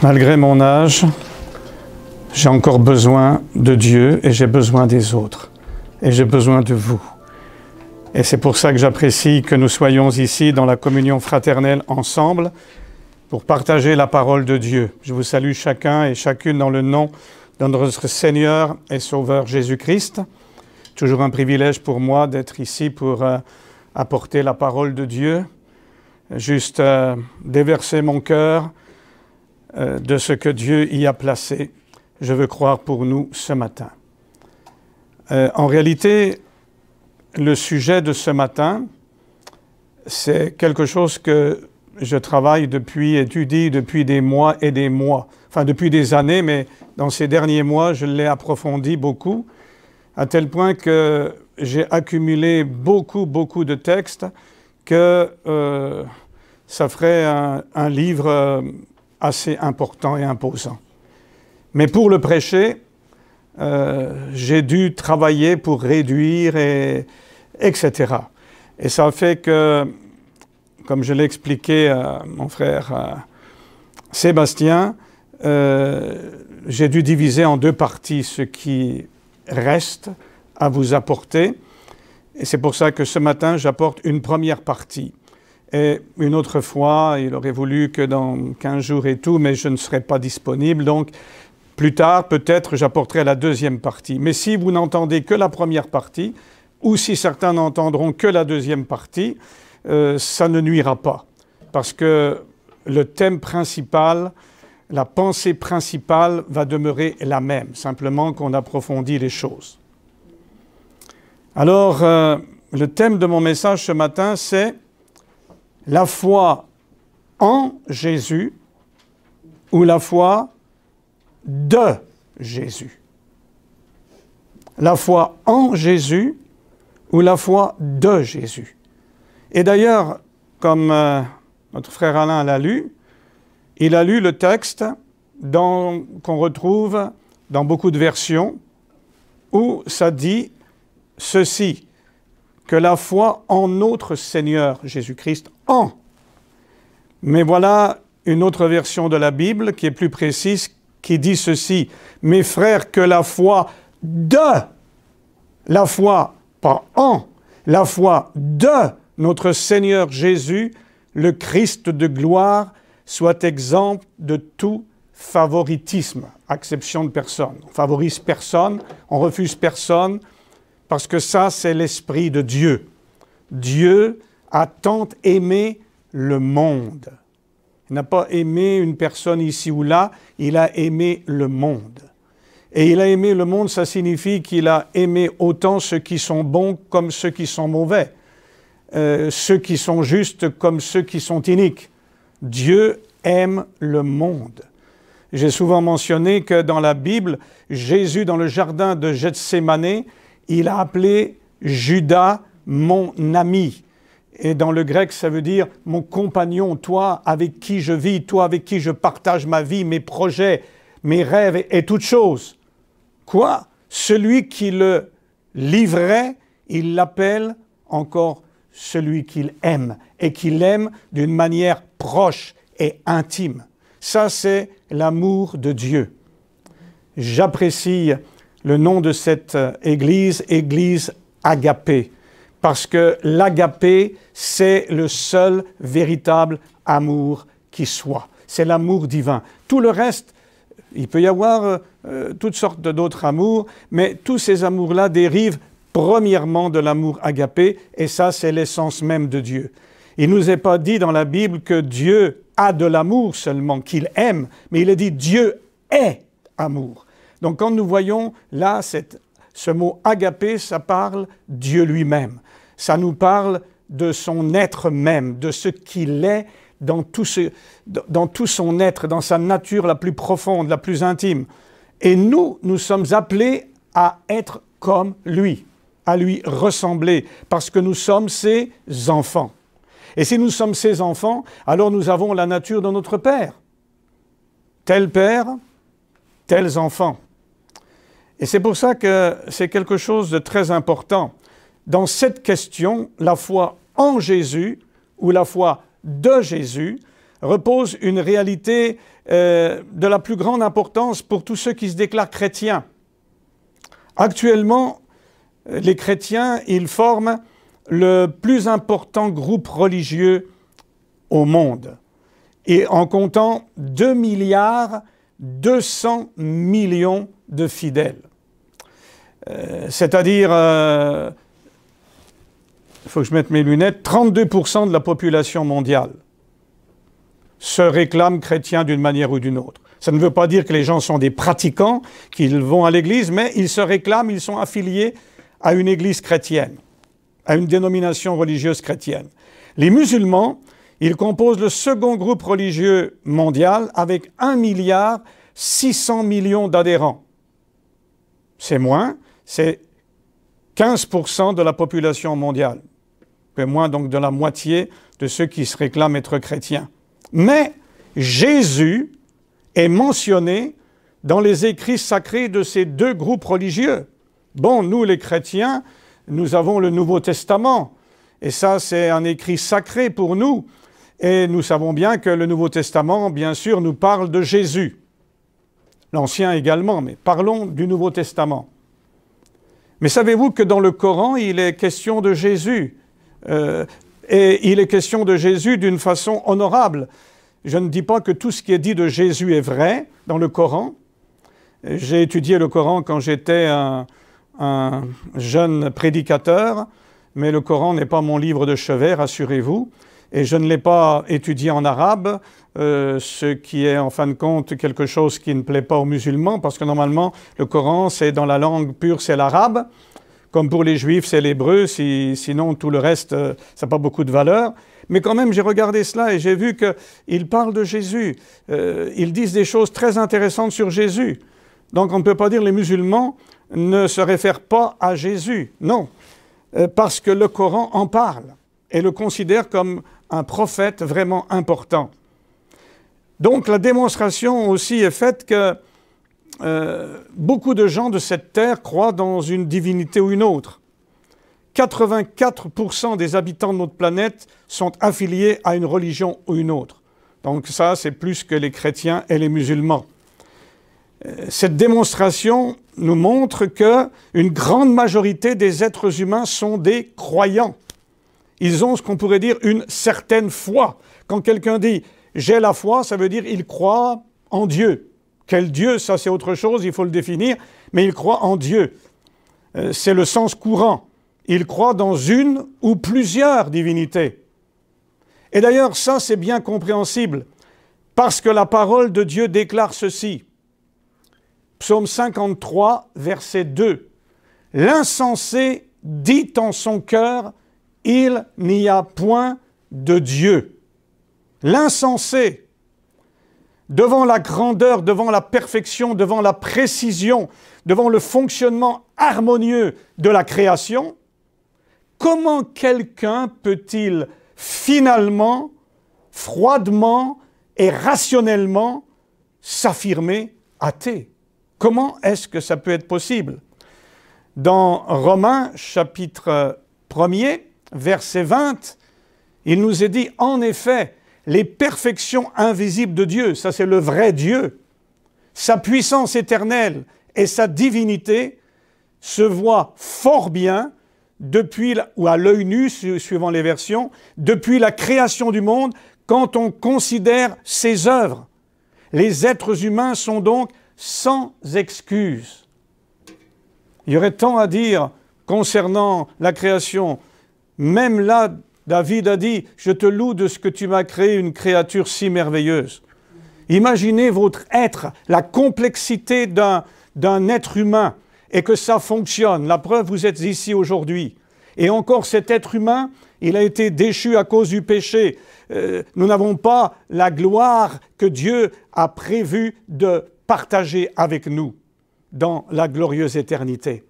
Malgré mon âge, j'ai encore besoin de Dieu et j'ai besoin des autres. Et j'ai besoin de vous. Et c'est pour ça que j'apprécie que nous soyons ici dans la communion fraternelle ensemble pour partager la parole de Dieu. Je vous salue chacun et chacune dans le nom de notre Seigneur et Sauveur Jésus-Christ. Toujours un privilège pour moi d'être ici pour apporter la parole de Dieu, juste déverser mon cœur de ce que Dieu y a placé, je veux croire pour nous ce matin. En réalité, le sujet de ce matin, c'est quelque chose que je travaille étudie depuis des mois et des mois. Enfin, depuis des années, mais dans ces derniers mois, je l'ai approfondi beaucoup, à tel point que j'ai accumulé beaucoup de textes que ça ferait un livre assez important et imposant. Mais pour le prêcher, j'ai dû travailler pour réduire, etc. Et ça fait que, comme je l'ai expliqué à mon frère Sébastien, j'ai dû diviser en deux parties ce qui reste à vous apporter. Et c'est pour ça que ce matin, j'apporte une première partie. Et une autre fois, il aurait voulu que dans 15 jours et tout, mais je ne serai pas disponible. Donc, plus tard, peut-être, j'apporterai la deuxième partie. Mais si vous n'entendez que la première partie, ou si certains n'entendront que la deuxième partie, ça ne nuira pas. Parce que le thème principal, la pensée principale va demeurer la même, simplement qu'on approfondit les choses. Alors, le thème de mon message ce matin, c'est la foi en Jésus ou la foi de Jésus. La foi en Jésus ou la foi de Jésus. Et d'ailleurs, comme notre frère Alain l'a lu, il a lu le texte qu'on retrouve dans beaucoup de versions où ça dit ceci, que la foi en notre Seigneur Jésus-Christ en. Mais voilà une autre version de la Bible qui est plus précise, qui dit ceci, mes frères, que la foi de, la foi pas en, la foi de notre Seigneur Jésus, le Christ de gloire, soit exempt de tout favoritisme, acception de personne. On favorise personne, on refuse personne, parce que ça, c'est l'esprit de Dieu. Dieu a tant aimé le monde. Il n'a pas aimé une personne ici ou là, il a aimé le monde. Et il a aimé le monde, ça signifie qu'il a aimé autant ceux qui sont bons comme ceux qui sont mauvais, ceux qui sont justes comme ceux qui sont iniques. Dieu aime le monde. J'ai souvent mentionné que dans la Bible, Jésus, dans le jardin de Gethsémané, il a appelé Judas mon ami. Et dans le grec, ça veut dire mon compagnon, toi avec qui je vis, toi avec qui je partage ma vie, mes projets, mes rêves et toutes choses. Quoi? Celui qui le livrait, il l'appelle encore celui qu'il aime, et qu'il aime d'une manière proche et intime. Ça, c'est l'amour de Dieu. J'apprécie le nom de cette église, Église Agapé, parce que l'agapé, c'est le seul véritable amour qui soit. C'est l'amour divin. Tout le reste, il peut y avoir toutes sortes d'autres amours, mais tous ces amours-là dérivent premièrement de l'amour agapé, et ça, c'est l'essence même de Dieu. Il ne nous est pas dit dans la Bible que Dieu a de l'amour seulement, qu'il aime, mais il est dit Dieu est amour. Donc quand nous voyons là ce mot agapé, ça parle Dieu lui-même. Ça nous parle de son être même, de ce qu'il est dans tout son être, dans sa nature la plus profonde, la plus intime. Et nous sommes appelés à être comme lui, à lui ressembler, parce que nous sommes ses enfants. Et si nous sommes ses enfants, alors nous avons la nature de notre Père. Tel Père, tels enfants. Et c'est pour ça que c'est quelque chose de très important. Dans cette question, la foi en Jésus ou la foi de Jésus, repose une réalité de la plus grande importance pour tous ceux qui se déclarent chrétiens. Actuellement, les chrétiens, ils forment le plus important groupe religieux au monde. Et en comptant 2 milliards 200 millions de fidèles. C'est-à-dire, il faut que je mette mes lunettes, 32% de la population mondiale se réclament chrétiens d'une manière ou d'une autre. Ça ne veut pas dire que les gens sont des pratiquants, qu'ils vont à l'église, mais ils se réclament, ils sont affiliés à une église chrétienne, à une dénomination religieuse chrétienne. Les musulmans, ils composent le second groupe religieux mondial avec 1 milliard 600 millions d'adhérents. C'est moins, c'est 15% de la population mondiale, un peu moins donc de la moitié de ceux qui se réclament être chrétiens. Mais Jésus est mentionné dans les écrits sacrés de ces deux groupes religieux. Bon, nous les chrétiens, nous avons le Nouveau Testament, et ça c'est un écrit sacré pour nous, et nous savons bien que le Nouveau Testament, bien sûr, nous parle de Jésus. L'Ancien également, mais parlons du Nouveau Testament. Mais savez-vous que dans le Coran, il est question de Jésus, et il est question de Jésus d'une façon honorable. Je ne dis pas que tout ce qui est dit de Jésus est vrai dans le Coran. J'ai étudié le Coran quand j'étais un jeune prédicateur, mais le Coran n'est pas mon livre de chevet, rassurez-vous, et je ne l'ai pas étudié en arabe, ce qui est en fin de compte quelque chose qui ne plaît pas aux musulmans, parce que normalement le Coran c'est dans la langue pure, c'est l'arabe, comme pour les juifs c'est l'hébreu, sinon tout le reste ça n'a pas beaucoup de valeur. Mais quand même j'ai regardé cela et j'ai vu qu'ils parlent de Jésus, ils disent des choses très intéressantes sur Jésus. Donc on ne peut pas dire que les musulmans ne se réfèrent pas à Jésus, non, parce que le Coran en parle et le considère comme un prophète vraiment important. Donc la démonstration aussi est faite que beaucoup de gens de cette terre croient dans une divinité ou une autre. 84% des habitants de notre planète sont affiliés à une religion ou une autre. Donc ça, c'est plus que les chrétiens et les musulmans. Cette démonstration nous montre qu'une grande majorité des êtres humains sont des croyants. Ils ont ce qu'on pourrait dire une certaine foi. Quand quelqu'un dit « j'ai la foi », ça veut dire il croit en Dieu. Quel Dieu, ça c'est autre chose, il faut le définir, mais il croit en Dieu. C'est le sens courant. Il croit dans une ou plusieurs divinités. Et d'ailleurs, ça c'est bien compréhensible, parce que la parole de Dieu déclare ceci. Psaume 53, verset 2. « L'insensé dit en son cœur, il n'y a point de Dieu. » L'insensé, devant la grandeur, devant la perfection, devant la précision, devant le fonctionnement harmonieux de la création, comment quelqu'un peut-il finalement, froidement et rationnellement s'affirmer athée? Comment est-ce que ça peut être possible? Dans Romains, chapitre 1er, verset 20, il nous est dit, en effet, les perfections invisibles de Dieu, ça c'est le vrai Dieu, sa puissance éternelle et sa divinité se voient fort bien depuis, ou à l'œil nu, suivant les versions, depuis la création du monde, quand on considère ses œuvres. Les êtres humains sont donc sans excuse. Il y aurait tant à dire concernant la création. Même là, David a dit « Je te loue de ce que tu m'as créé, une créature si merveilleuse. » Imaginez votre être, la complexité d'un être humain et que ça fonctionne. La preuve, vous êtes ici aujourd'hui. Et encore cet être humain, il a été déchu à cause du péché. Nous n'avons pas la gloire que Dieu a prévu de partager avec nous dans la glorieuse éternité.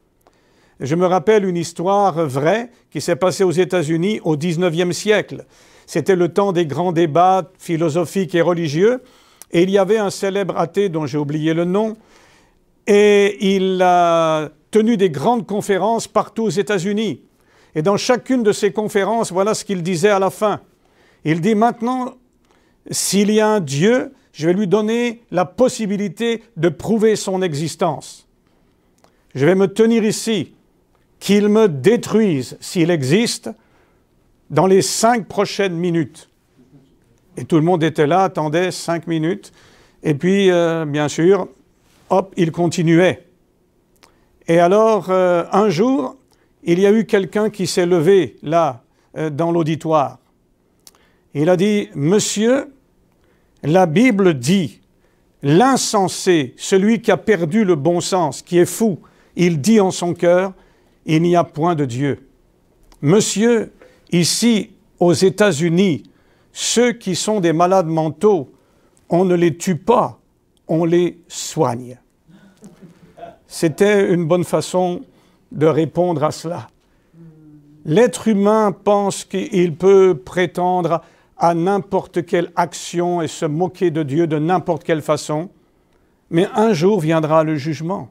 Je me rappelle une histoire vraie qui s'est passée aux États-Unis au XIXe siècle. C'était le temps des grands débats philosophiques et religieux, et il y avait un célèbre athée dont j'ai oublié le nom, et il a tenu des grandes conférences partout aux États-Unis. Et dans chacune de ces conférences, voilà ce qu'il disait à la fin. Il dit « Maintenant, s'il y a un Dieu, je vais lui donner la possibilité de prouver son existence. Je vais me tenir ici, qu'il me détruise, s'il existe, dans les 5 prochaines minutes. Et tout le monde était là, attendait 5 minutes. Et puis, bien sûr, hop, il continuait. Et alors, un jour, il y a eu quelqu'un qui s'est levé, là, dans l'auditoire. Il a dit, « Monsieur, la Bible dit, l'insensé, celui qui a perdu le bon sens, qui est fou, il dit en son cœur, il n'y a point de Dieu. Monsieur, ici, aux États-Unis, ceux qui sont des malades mentaux, on ne les tue pas, on les soigne. » C'était une bonne façon de répondre à cela. L'être humain pense qu'il peut prétendre à n'importe quelle action et se moquer de Dieu de n'importe quelle façon, mais un jour viendra le jugement.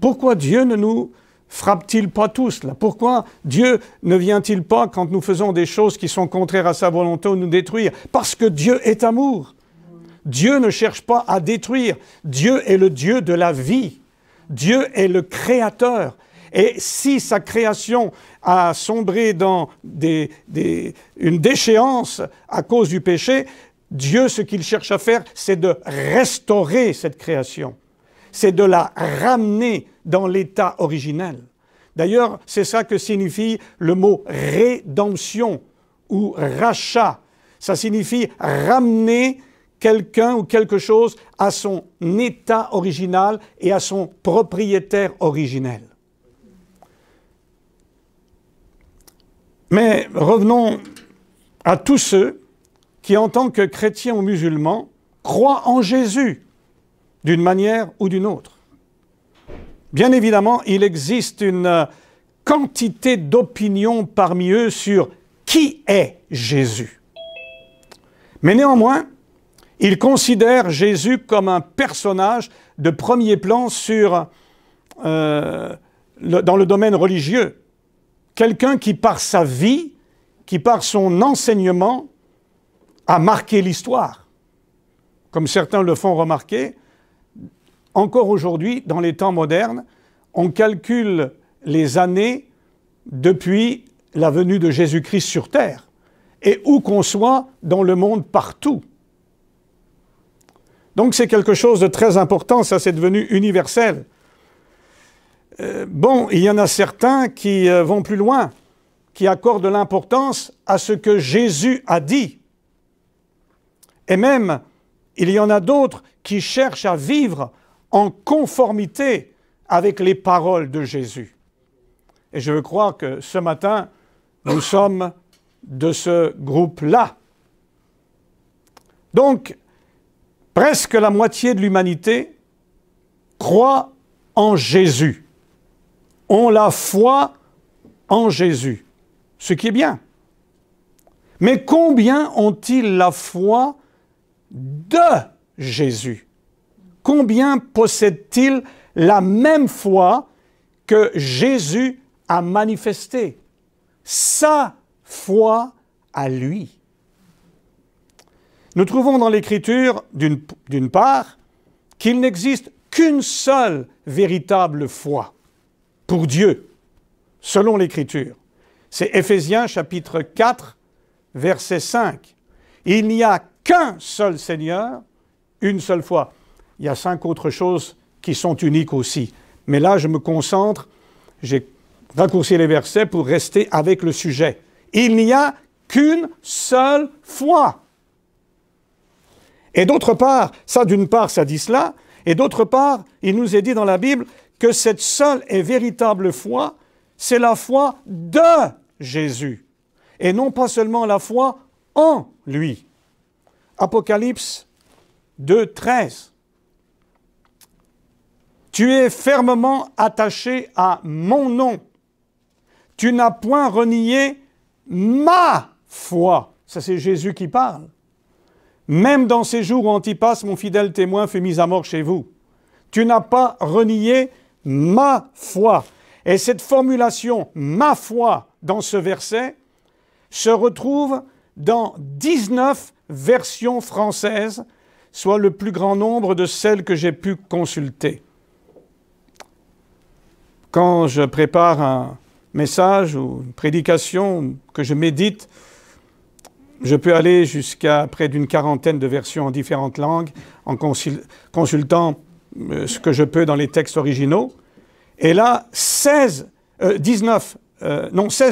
Pourquoi Dieu ne nous frappe-t-il pas tous là? Pourquoi Dieu ne vient-il pas quand nous faisons des choses qui sont contraires à sa volonté nous détruire? Parce que Dieu est amour. Dieu ne cherche pas à détruire. Dieu est le Dieu de la vie. Dieu est le créateur. Et si sa création a sombré dans une déchéance à cause du péché, Dieu, ce qu'il cherche à faire, c'est de restaurer cette création. C'est de la ramener dans l'état originel. D'ailleurs, c'est ça que signifie le mot rédemption ou rachat. Ça signifie ramener quelqu'un ou quelque chose à son état original et à son propriétaire originel. Mais revenons à tous ceux qui, en tant que chrétiens ou musulmans, croient en Jésus d'une manière ou d'une autre. Bien évidemment, il existe une quantité d'opinions parmi eux sur qui est Jésus. Mais néanmoins, ils considèrent Jésus comme un personnage de premier plan dans le domaine religieux. Quelqu'un qui, par sa vie, qui, par son enseignement, a marqué l'histoire. Comme certains le font remarquer, encore aujourd'hui, dans les temps modernes, on calcule les années depuis la venue de Jésus-Christ sur terre, et où qu'on soit dans le monde partout. Donc c'est quelque chose de très important, ça c'est devenu universel. Il y en a certains qui vont plus loin, qui accordent de l'importance à ce que Jésus a dit. Et même, il y en a d'autres qui cherchent à vivre en conformité avec les paroles de Jésus. Et je veux croire que ce matin, nous sommes de ce groupe-là. Donc, presque la moitié de l'humanité croit en Jésus. Ont la foi en Jésus, ce qui est bien. Mais combien ont-ils la foi de Jésus? Combien possèdent-ils la même foi que Jésus a manifestée? Sa foi à lui. Nous trouvons dans l'Écriture, d'une part, qu'il n'existe qu'une seule véritable foi pour Dieu, selon l'Écriture. C'est Éphésiens chapitre 4, verset 5. Il n'y a qu'un seul Seigneur, une seule foi. Il y a 5 autres choses qui sont uniques aussi. Mais là, je me concentre, j'ai raccourci les versets pour rester avec le sujet. Il n'y a qu'une seule foi. Et d'autre part, d'une part, ça dit cela, et d'autre part, il nous est dit dans la Bible que cette seule et véritable foi, c'est la foi de Jésus, et non pas seulement la foi en lui. Apocalypse 2, 13. Tu es fermement attaché à mon nom. Tu n'as point renié ma foi. Ça, c'est Jésus qui parle. Même dans ces jours où Antipas, mon fidèle témoin, fut mis à mort chez vous. Tu n'as pas renié ma foi. Et cette formulation, ma foi, dans ce verset, se retrouve dans 19 versions françaises, soit le plus grand nombre de celles que j'ai pu consulter. Quand je prépare un message ou une prédication que je médite, je peux aller jusqu'à près d'une quarantaine de versions en différentes langues, en consultant ce que je peux dans les textes originaux. Et là, 16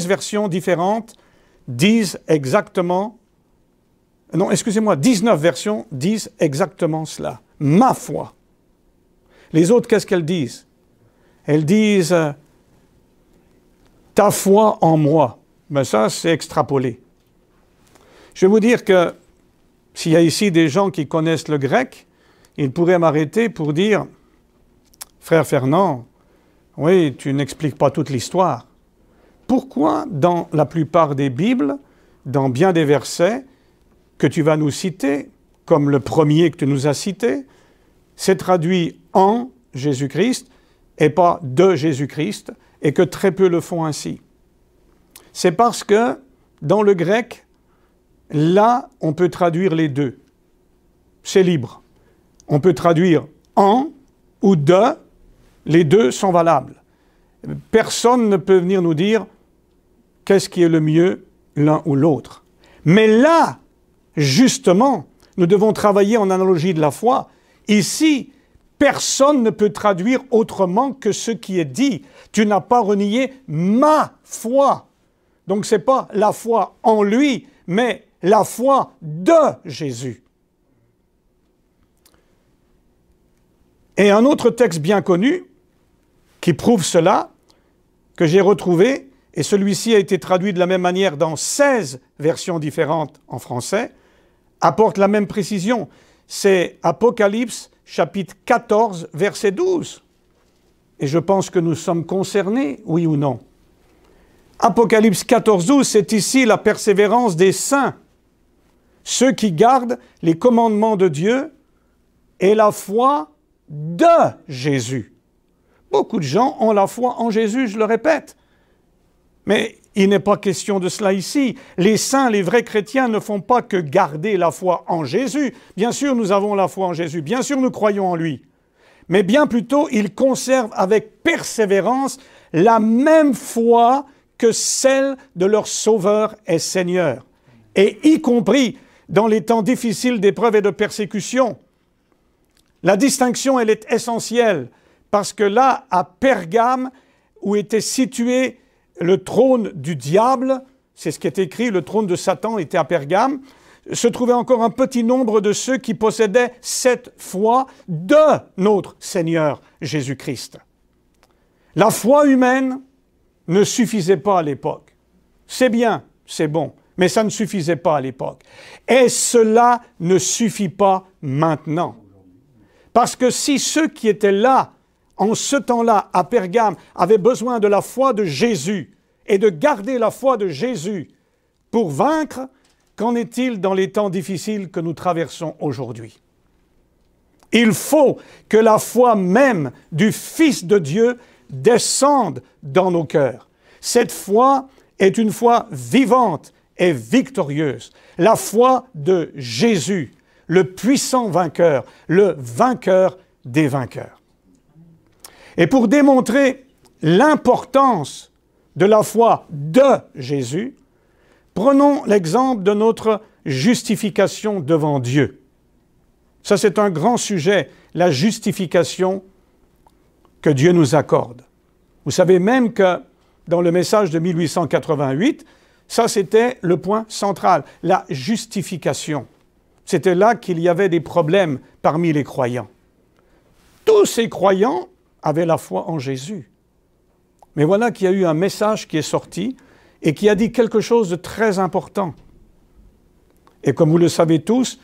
versions différentes disent exactement... Non, excusez-moi, 19 versions disent exactement cela. Ma foi. Les autres, qu'est-ce qu'elles disent? Elles disent « ta foi en moi ». Ben ça, c'est extrapolé. Je vais vous dire que s'il y a ici des gens qui connaissent le grec, ils pourraient m'arrêter pour dire « Frère Fernand, oui, tu n'expliques pas toute l'histoire. Pourquoi dans la plupart des Bibles, dans bien des versets que tu vas nous citer, comme le premier que tu nous as cité, c'est traduit en Jésus-Christ et pas de Jésus-Christ, et que très peu le font ainsi? C'est parce que dans le grec, là, on peut traduire les deux. C'est libre. On peut traduire en ou de, les deux sont valables. Personne ne peut venir nous dire qu'est-ce qui est le mieux, l'un ou l'autre. Mais là, justement, nous devons travailler en analogie de la foi. Ici, personne ne peut traduire autrement que ce qui est dit. Tu n'as pas renié ma foi. Donc ce n'est pas la foi en lui, mais la foi de Jésus. Et un autre texte bien connu qui prouve cela, que j'ai retrouvé, et celui-ci a été traduit de la même manière dans 16 versions différentes en français, apporte la même précision. C'est Apocalypse chapitre 14, verset 12. Et je pense que nous sommes concernés, oui ou non. Apocalypse 14, 12, c'est ici la persévérance des saints, ceux qui gardent les commandements de Dieu et la foi de Jésus. Beaucoup de gens ont la foi en Jésus, je le répète. Mais il n'est pas question de cela ici. Les saints, les vrais chrétiens ne font pas que garder la foi en Jésus. Bien sûr, nous avons la foi en Jésus. Bien sûr, nous croyons en lui. Mais bien plutôt, ils conservent avec persévérance la même foi que celle de leur Sauveur et Seigneur. Et y compris dans les temps difficiles d'épreuves et de persécutions. La distinction, elle est essentielle. Parce que là, à Pergame, où était situé le trône du diable, c'est ce qui est écrit, le trône de Satan était à Pergame, se trouvait encore un petit nombre de ceux qui possédaient cette foi de notre Seigneur Jésus-Christ. La foi humaine ne suffisait pas à l'époque. C'est bien, c'est bon, mais ça ne suffisait pas à l'époque. Et cela ne suffit pas maintenant. Parce que si ceux qui étaient là, en ce temps-là, à Pergame, avaient besoin de la foi de Jésus et de garder la foi de Jésus pour vaincre, qu'en est-il dans les temps difficiles que nous traversons aujourd'hui? Il faut que la foi même du Fils de Dieu descende dans nos cœurs. Cette foi est une foi vivante et victorieuse. La foi de Jésus, le puissant vainqueur, le vainqueur des vainqueurs. Et pour démontrer l'importance de la foi de Jésus, prenons l'exemple de notre justification devant Dieu. Ça, c'est un grand sujet, la justification que Dieu nous accorde. Vous savez même que dans le message de 1888, ça, c'était le point central, la justification. C'était là qu'il y avait des problèmes parmi les croyants. Tous ces croyants avaient la foi en Jésus. Mais voilà qu'il y a eu un message qui est sorti et qui a dit quelque chose de très important. Et comme vous le savez tous,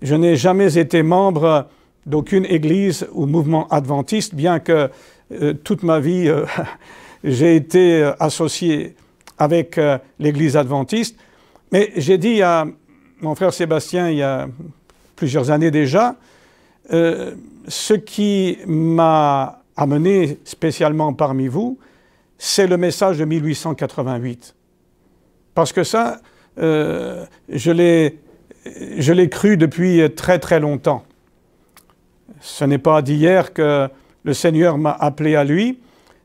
je n'ai jamais été membre d'aucune église ou mouvement adventiste, bien que toute ma vie, j'ai été associé avec l'église adventiste. Mais j'ai dit à mon frère Sébastien, il y a plusieurs années déjà, ce qui m'a amené spécialement parmi vous, c'est le message de 1888. Parce que ça, je l'ai cru depuis très très longtemps. Ce n'est pas d'hier que le Seigneur m'a appelé à lui.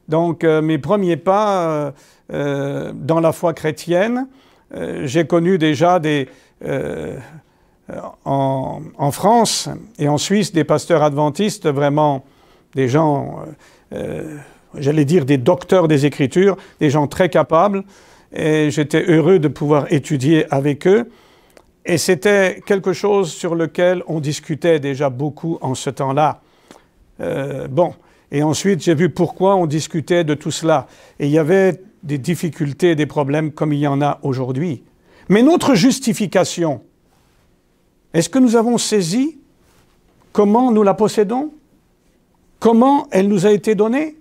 Donc mes premiers pas dans la foi chrétienne, j'ai connu déjà en France et en Suisse des pasteurs adventistes, vraiment des gens, j'allais dire des docteurs des Écritures, des gens très capables, et j'étais heureux de pouvoir étudier avec eux. Et c'était quelque chose sur lequel on discutait déjà beaucoup en ce temps-là. Et ensuite j'ai vu pourquoi on discutait de tout cela. Et il y avait des difficultés, des problèmes comme il y en a aujourd'hui. Mais notre justification, est-ce que nous avons saisi comment nous la possédons? Comment elle nous a été donnée?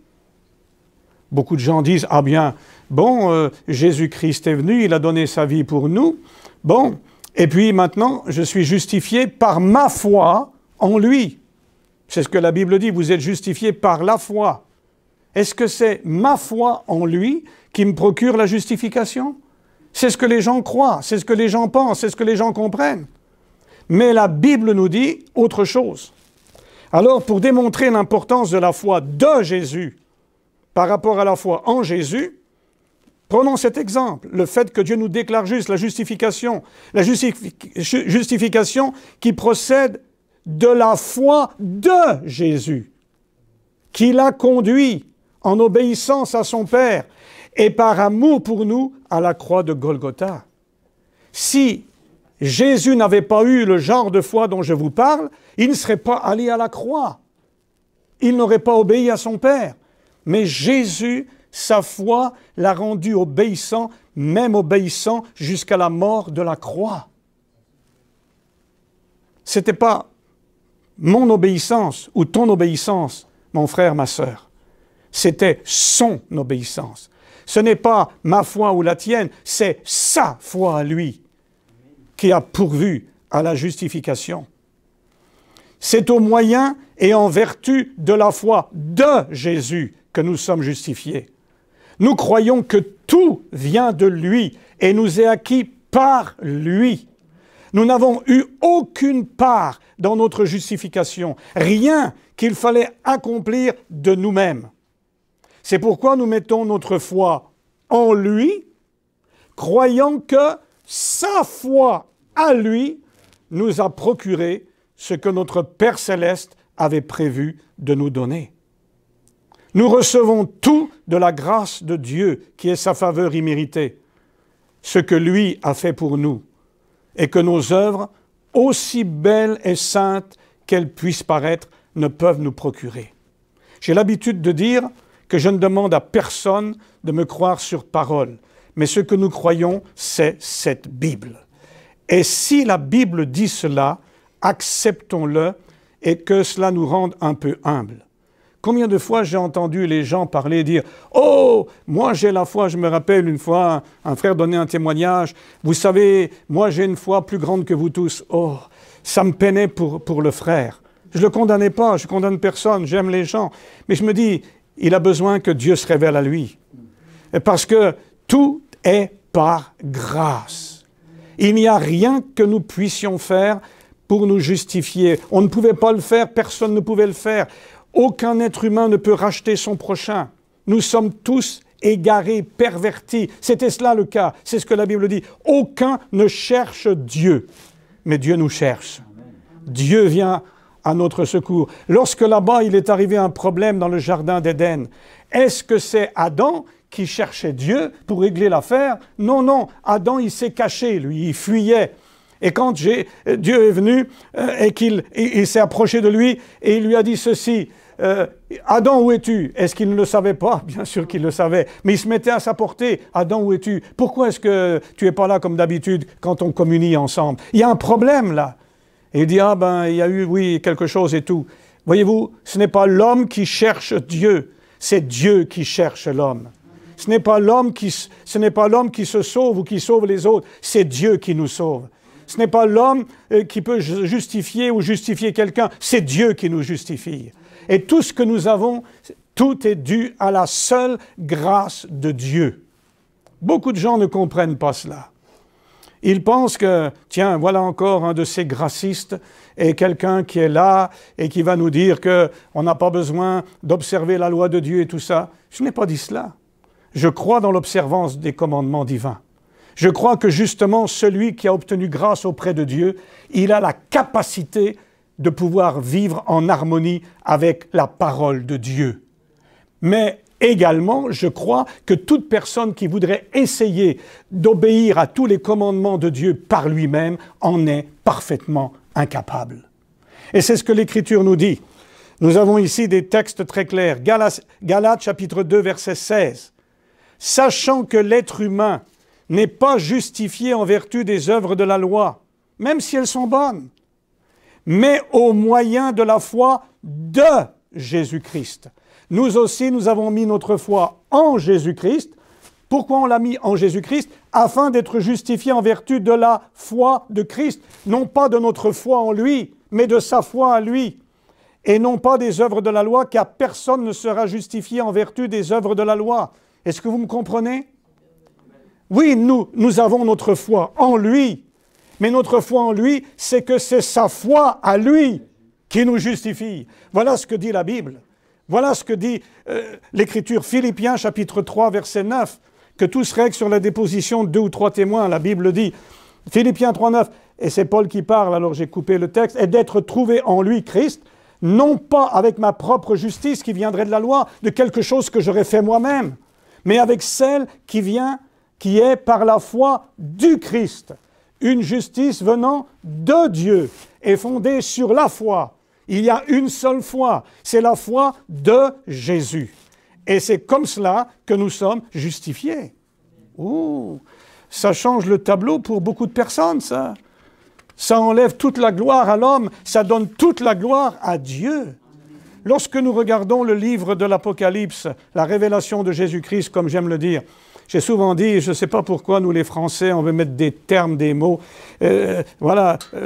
Beaucoup de gens disent, ah bien, bon, Jésus-Christ est venu, il a donné sa vie pour nous. Bon, et puis maintenant, je suis justifié par ma foi en lui. C'est ce que la Bible dit, vous êtes justifié par la foi. Est-ce que c'est ma foi en lui qui me procure la justification? C'est ce que les gens croient, c'est ce que les gens pensent, c'est ce que les gens comprennent. Mais la Bible nous dit autre chose. Alors, pour démontrer l'importance de la foi de Jésus par rapport à la foi en Jésus, prenons cet exemple, le fait que Dieu nous déclare juste, la justification qui procède de la foi de Jésus, qui l'a conduit en obéissance à son Père et par amour pour nous à la croix de Golgotha. Si Jésus n'avait pas eu le genre de foi dont je vous parle, il ne serait pas allé à la croix. Il n'aurait pas obéi à son Père. Mais Jésus, sa foi l'a rendu obéissant, même obéissant jusqu'à la mort de la croix. Ce n'était pas mon obéissance ou ton obéissance, mon frère, ma sœur. C'était son obéissance. Ce n'est pas ma foi ou la tienne, c'est sa foi à lui qui a pourvu à la justification. C'est au moyen et en vertu de la foi de Jésus que nous sommes justifiés. Nous croyons que tout vient de lui et nous est acquis par lui. Nous n'avons eu aucune part dans notre justification, rien qu'il fallait accomplir de nous-mêmes. C'est pourquoi nous mettons notre foi en lui, croyant que sa foi à lui nous a procuré ce que notre Père céleste avait prévu de nous donner. Nous recevons tout de la grâce de Dieu, qui est sa faveur imméritée, ce que lui a fait pour nous, et que nos œuvres, aussi belles et saintes qu'elles puissent paraître, ne peuvent nous procurer. J'ai l'habitude de dire que je ne demande à personne de me croire sur parole, mais ce que nous croyons, c'est cette Bible. Et si la Bible dit cela, acceptons-le et que cela nous rende un peu humbles. Combien de fois j'ai entendu les gens parler, dire « Oh, moi j'ai la foi », je me rappelle une fois, un frère donnait un témoignage, « Vous savez, moi j'ai une foi plus grande que vous tous. » Oh, ça me peinait pour le frère. Je ne le condamnais pas, je ne condamne personne, j'aime les gens. Mais je me dis, il a besoin que Dieu se révèle à lui. Parce que tout est par grâce. Il n'y a rien que nous puissions faire pour nous justifier. On ne pouvait pas le faire, personne ne pouvait le faire. Aucun être humain ne peut racheter son prochain. Nous sommes tous égarés, pervertis. C'était cela le cas. C'est ce que la Bible dit. Aucun ne cherche Dieu, mais Dieu nous cherche. Dieu vient à notre secours. Lorsque là-bas, il est arrivé un problème dans le jardin d'Éden, est-ce que c'est Adam qui cherchait Dieu pour régler l'affaire? Non, non. Adam, il s'est caché, lui. Il fuyait. Et quand Dieu est venu et qu'il s'est approché de lui et il lui a dit ceci, Adam, où es-tu? Est-ce qu'il ne le savait pas? Bien sûr qu'il le savait, mais il se mettait à sa portée. Adam, où es-tu? Pourquoi est-ce que tu n'es pas là comme d'habitude quand on communie ensemble? Il y a un problème là. Et il dit, ah ben, il y a eu, oui, quelque chose et tout. Voyez-vous, ce n'est pas l'homme qui cherche Dieu, c'est Dieu qui cherche l'homme. Ce n'est pas l'homme qui se sauve ou qui sauve les autres, c'est Dieu qui nous sauve. Ce n'est pas l'homme qui peut justifier ou justifier quelqu'un, c'est Dieu qui nous justifie. Et tout ce que nous avons, tout est dû à la seule grâce de Dieu. Beaucoup de gens ne comprennent pas cela. Ils pensent que, tiens, voilà encore un de ces gracistes et quelqu'un qui est là et qui va nous dire qu'on n'a pas besoin d'observer la loi de Dieu et tout ça. Je n'ai pas dit cela. Je crois dans l'observance des commandements divins. Je crois que justement, celui qui a obtenu grâce auprès de Dieu, il a la capacité de pouvoir vivre en harmonie avec la parole de Dieu. Mais également, je crois que toute personne qui voudrait essayer d'obéir à tous les commandements de Dieu par lui-même en est parfaitement incapable. Et c'est ce que l'Écriture nous dit. Nous avons ici des textes très clairs. Galates chapitre 2, verset 16. « Sachant que l'être humain n'est pas justifié en vertu des œuvres de la loi, même si elles sont bonnes, mais au moyen de la foi de Jésus-Christ. » Nous aussi, nous avons mis notre foi en Jésus-Christ. Pourquoi on l'a mis en Jésus-Christ? Afin d'être justifié en vertu de la foi de Christ. Non pas de notre foi en lui, mais de sa foi à lui. Et non pas des œuvres de la loi, car personne ne sera justifié en vertu des œuvres de la loi. Est-ce que vous me comprenez? Oui, nous avons notre foi en lui. Mais notre foi en lui, c'est que c'est sa foi à lui qui nous justifie. Voilà ce que dit la Bible. Voilà ce que dit l'Écriture, Philippiens chapitre 3, verset 9, que tout se règle sur la déposition de 2 ou 3 témoins, la Bible dit. Philippiens 3, 9, et c'est Paul qui parle, alors j'ai coupé le texte, et d'être trouvé en lui, Christ, non pas avec ma propre justice qui viendrait de la loi, de quelque chose que j'aurais fait moi-même, mais avec celle qui est par la foi du Christ. Une justice venant de Dieu et fondée sur la foi. Il y a une seule foi, c'est la foi de Jésus. Et c'est comme cela que nous sommes justifiés. Ouh, ça change le tableau pour beaucoup de personnes, ça. Ça enlève toute la gloire à l'homme, ça donne toute la gloire à Dieu. Lorsque nous regardons le livre de l'Apocalypse, la révélation de Jésus-Christ, comme j'aime le dire, j'ai souvent dit, je ne sais pas pourquoi nous les Français, on veut mettre des termes, des mots.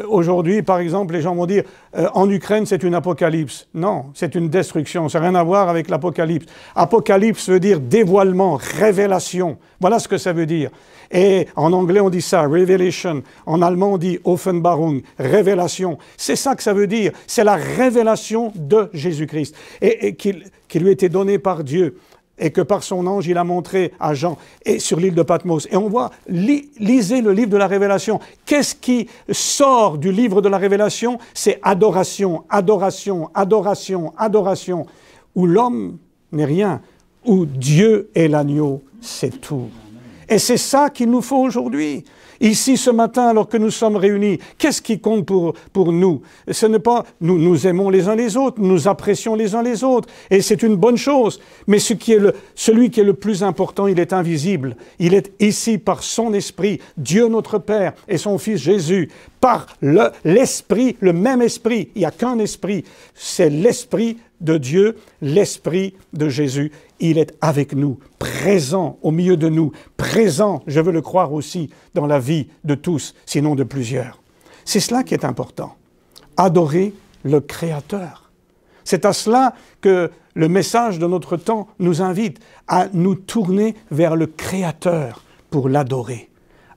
Aujourd'hui, par exemple, les gens vont dire, en Ukraine, c'est une apocalypse. Non, c'est une destruction, ça n'a rien à voir avec l'apocalypse. Apocalypse veut dire dévoilement, révélation. Voilà ce que ça veut dire. Et en anglais, on dit ça, revelation. En allemand, on dit Offenbarung, révélation. C'est ça que ça veut dire. C'est la révélation de Jésus-Christ. Et qui lui était donnée par Dieu. Et que par son ange, il a montré à Jean, et sur l'île de Patmos. Et on voit, lisez le livre de la Révélation. Qu'est-ce qui sort du livre de la Révélation? C'est adoration, adoration, adoration, adoration. Où l'homme n'est rien, où Dieu est l'agneau, c'est tout. Et c'est ça qu'il nous faut aujourd'hui. Ici, ce matin, alors que nous sommes réunis, qu'est-ce qui compte pour nous? Ce n'est pas nous aimons les uns les autres, nous apprécions les uns les autres, et c'est une bonne chose. Mais celui qui est le plus important, il est invisible. Il est ici par son Esprit, Dieu notre Père et son Fils Jésus, par l'Esprit, le même Esprit. Il n'y a qu'un Esprit, c'est l'Esprit de Dieu, l'Esprit de Jésus. Il est avec nous, présent au milieu de nous, présent, je veux le croire aussi, dans la vie de tous, sinon de plusieurs. C'est cela qui est important. Adorer le Créateur. C'est à cela que le message de notre temps nous invite à nous tourner vers le Créateur pour l'adorer,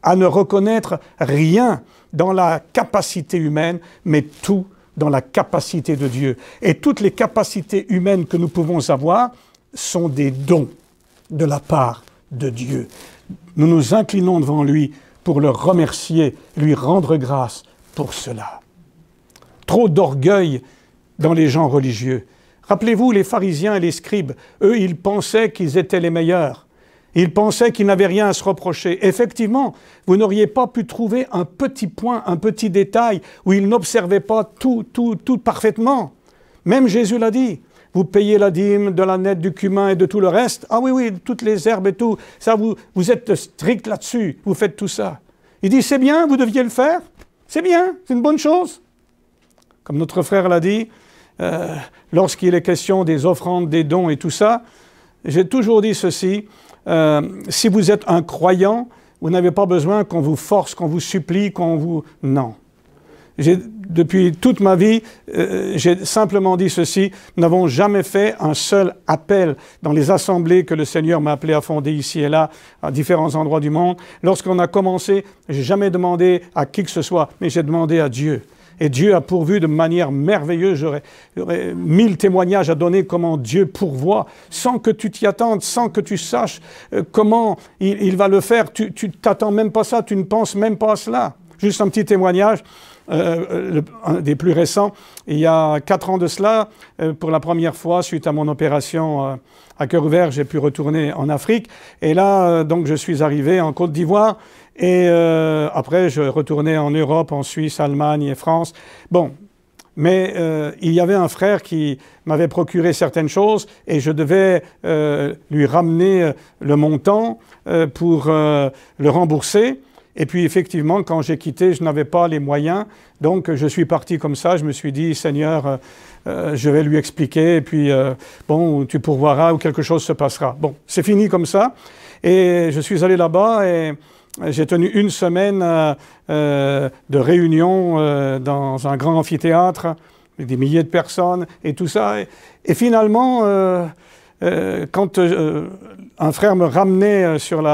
à ne reconnaître rien dans la capacité humaine, mais tout dans la capacité de Dieu. Et toutes les capacités humaines que nous pouvons avoir sont des dons de la part de Dieu. Nous nous inclinons devant lui pour le remercier, lui rendre grâce pour cela. Trop d'orgueil dans les gens religieux. Rappelez-vous, les pharisiens et les scribes, eux, ils pensaient qu'ils étaient les meilleurs. Ils pensaient qu'ils n'avaient rien à se reprocher. Effectivement, vous n'auriez pas pu trouver un petit point, un petit détail où ils n'observaient pas tout parfaitement. Même Jésus l'a dit. Vous payez la dîme de la nette, du cumin et de tout le reste. Ah oui, toutes les herbes et tout. Ça, vous êtes strict là-dessus. Vous faites tout ça. Il dit, c'est bien, vous deviez le faire. C'est bien, c'est une bonne chose. Comme notre frère l'a dit, lorsqu'il est question des offrandes, des dons et tout ça, j'ai toujours dit ceci, si vous êtes un croyant, vous n'avez pas besoin qu'on vous force, qu'on vous supplie, qu'on vous... Non. Depuis toute ma vie, j'ai simplement dit ceci, nous n'avons jamais fait un seul appel dans les assemblées que le Seigneur m'a appelé à fonder ici et là, à différents endroits du monde. Lorsqu'on a commencé, j'ai jamais demandé à qui que ce soit, mais j'ai demandé à Dieu. Et Dieu a pourvu de manière merveilleuse. J'aurais 1000 témoignages à donner comment Dieu pourvoit, sans que tu t'y attendes, sans que tu saches comment il va le faire. Tu t'attends même pas ça, tu ne penses même pas à cela. Juste un petit témoignage, un des plus récents. Il y a 4 ans de cela, pour la première fois, suite à mon opération à cœur ouvert, j'ai pu retourner en Afrique. Et là, donc, je suis arrivé en Côte d'Ivoire. Et après, je retournais en Europe, en Suisse, Allemagne et France. Bon, mais il y avait un frère qui m'avait procuré certaines choses et je devais lui ramener le montant pour le rembourser. Et puis effectivement, quand j'ai quitté, je n'avais pas les moyens. Donc je suis parti comme ça. Je me suis dit, Seigneur, je vais lui expliquer. Et puis, bon, tu pourvoiras ou quelque chose se passera. Bon, c'est fini comme ça. Et je suis allé là-bas et j'ai tenu une semaine de réunion dans un grand amphithéâtre, avec des milliers de personnes et tout ça. Et finalement, quand un frère me ramenait sur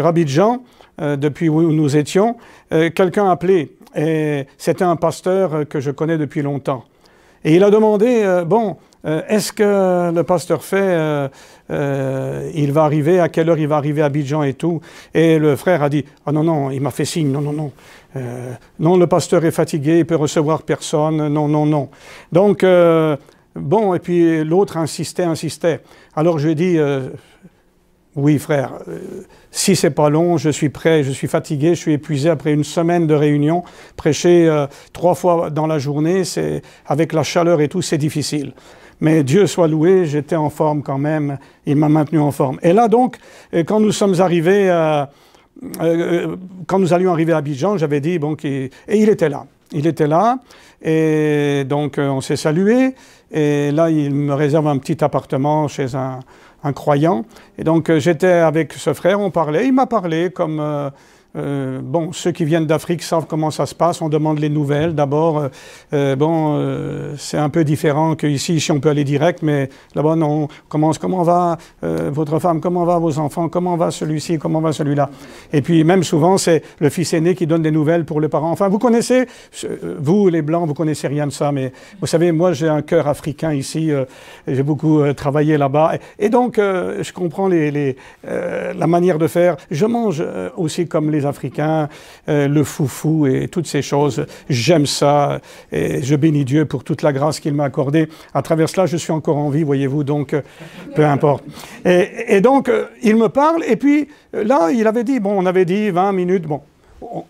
Abidjan, depuis où nous étions, quelqu'un a appelé. Et c'était un pasteur que je connais depuis longtemps. Et il a demandé, bon, est-ce que le pasteur fait, il va arriver, à quelle heure il va arriver à Abidjan et tout? Et le frère a dit, ah non, non, il m'a fait signe, non, non, non. Non, le pasteur est fatigué, il peut recevoir personne, non, non, non. Donc, bon, et puis l'autre insistait. Alors je lui ai dit, oui frère, si c'est pas long, je suis prêt, je suis fatigué, je suis épuisé après une semaine de réunion. Prêcher 3 fois dans la journée, avec la chaleur et tout, c'est difficile. Mais Dieu soit loué, j'étais en forme quand même, il m'a maintenu en forme. Et là donc, quand nous sommes arrivés, quand nous allions arriver à Abidjan, j'avais dit, bon, et il était là. Il était là, et donc on s'est salué, et là il me réserve un petit appartement chez un croyant. Et donc j'étais avec ce frère, on parlait, il m'a parlé comme... bon, ceux qui viennent d'Afrique savent comment ça se passe, on demande les nouvelles d'abord. C'est un peu différent qu'ici, ici on peut aller direct, mais là-bas non, on commence, comment va votre femme, comment va vos enfants, comment va celui-ci, comment va celui-là. Et puis même souvent c'est le fils aîné qui donne des nouvelles pour les parents. Enfin vous connaissez, vous les Blancs, vous connaissez rien de ça, mais vous savez, moi j'ai un cœur africain ici, j'ai beaucoup travaillé là-bas, et donc je comprends la manière de faire. Je mange aussi comme les Africains, le foufou et toutes ces choses. J'aime ça et je bénis Dieu pour toute la grâce qu'il m'a accordée. À travers cela, je suis encore en vie, voyez-vous, donc peu importe. Et donc, il me parle et puis là, il avait dit, bon, on avait dit 20 minutes, bon,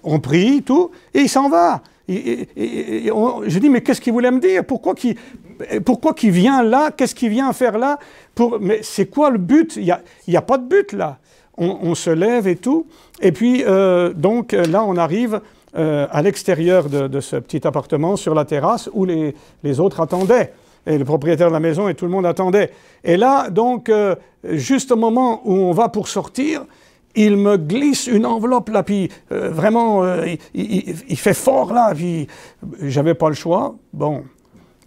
on prie, tout, et il s'en va. Je dis, mais qu'est-ce qu'il voulait me dire? Pourquoi qu'il vient là? Qu'est-ce qu'il vient faire là? Mais c'est quoi le but? Il n'y a pas de but là. On se lève et tout. Et puis, donc, là, on arrive à l'extérieur de ce petit appartement, sur la terrasse, où les autres attendaient. Et le propriétaire de la maison et tout le monde attendait. Et là, donc, juste au moment où on va pour sortir, il me glisse une enveloppe, là, puis vraiment, il fait fort, là, puis j'avais pas le choix. Bon,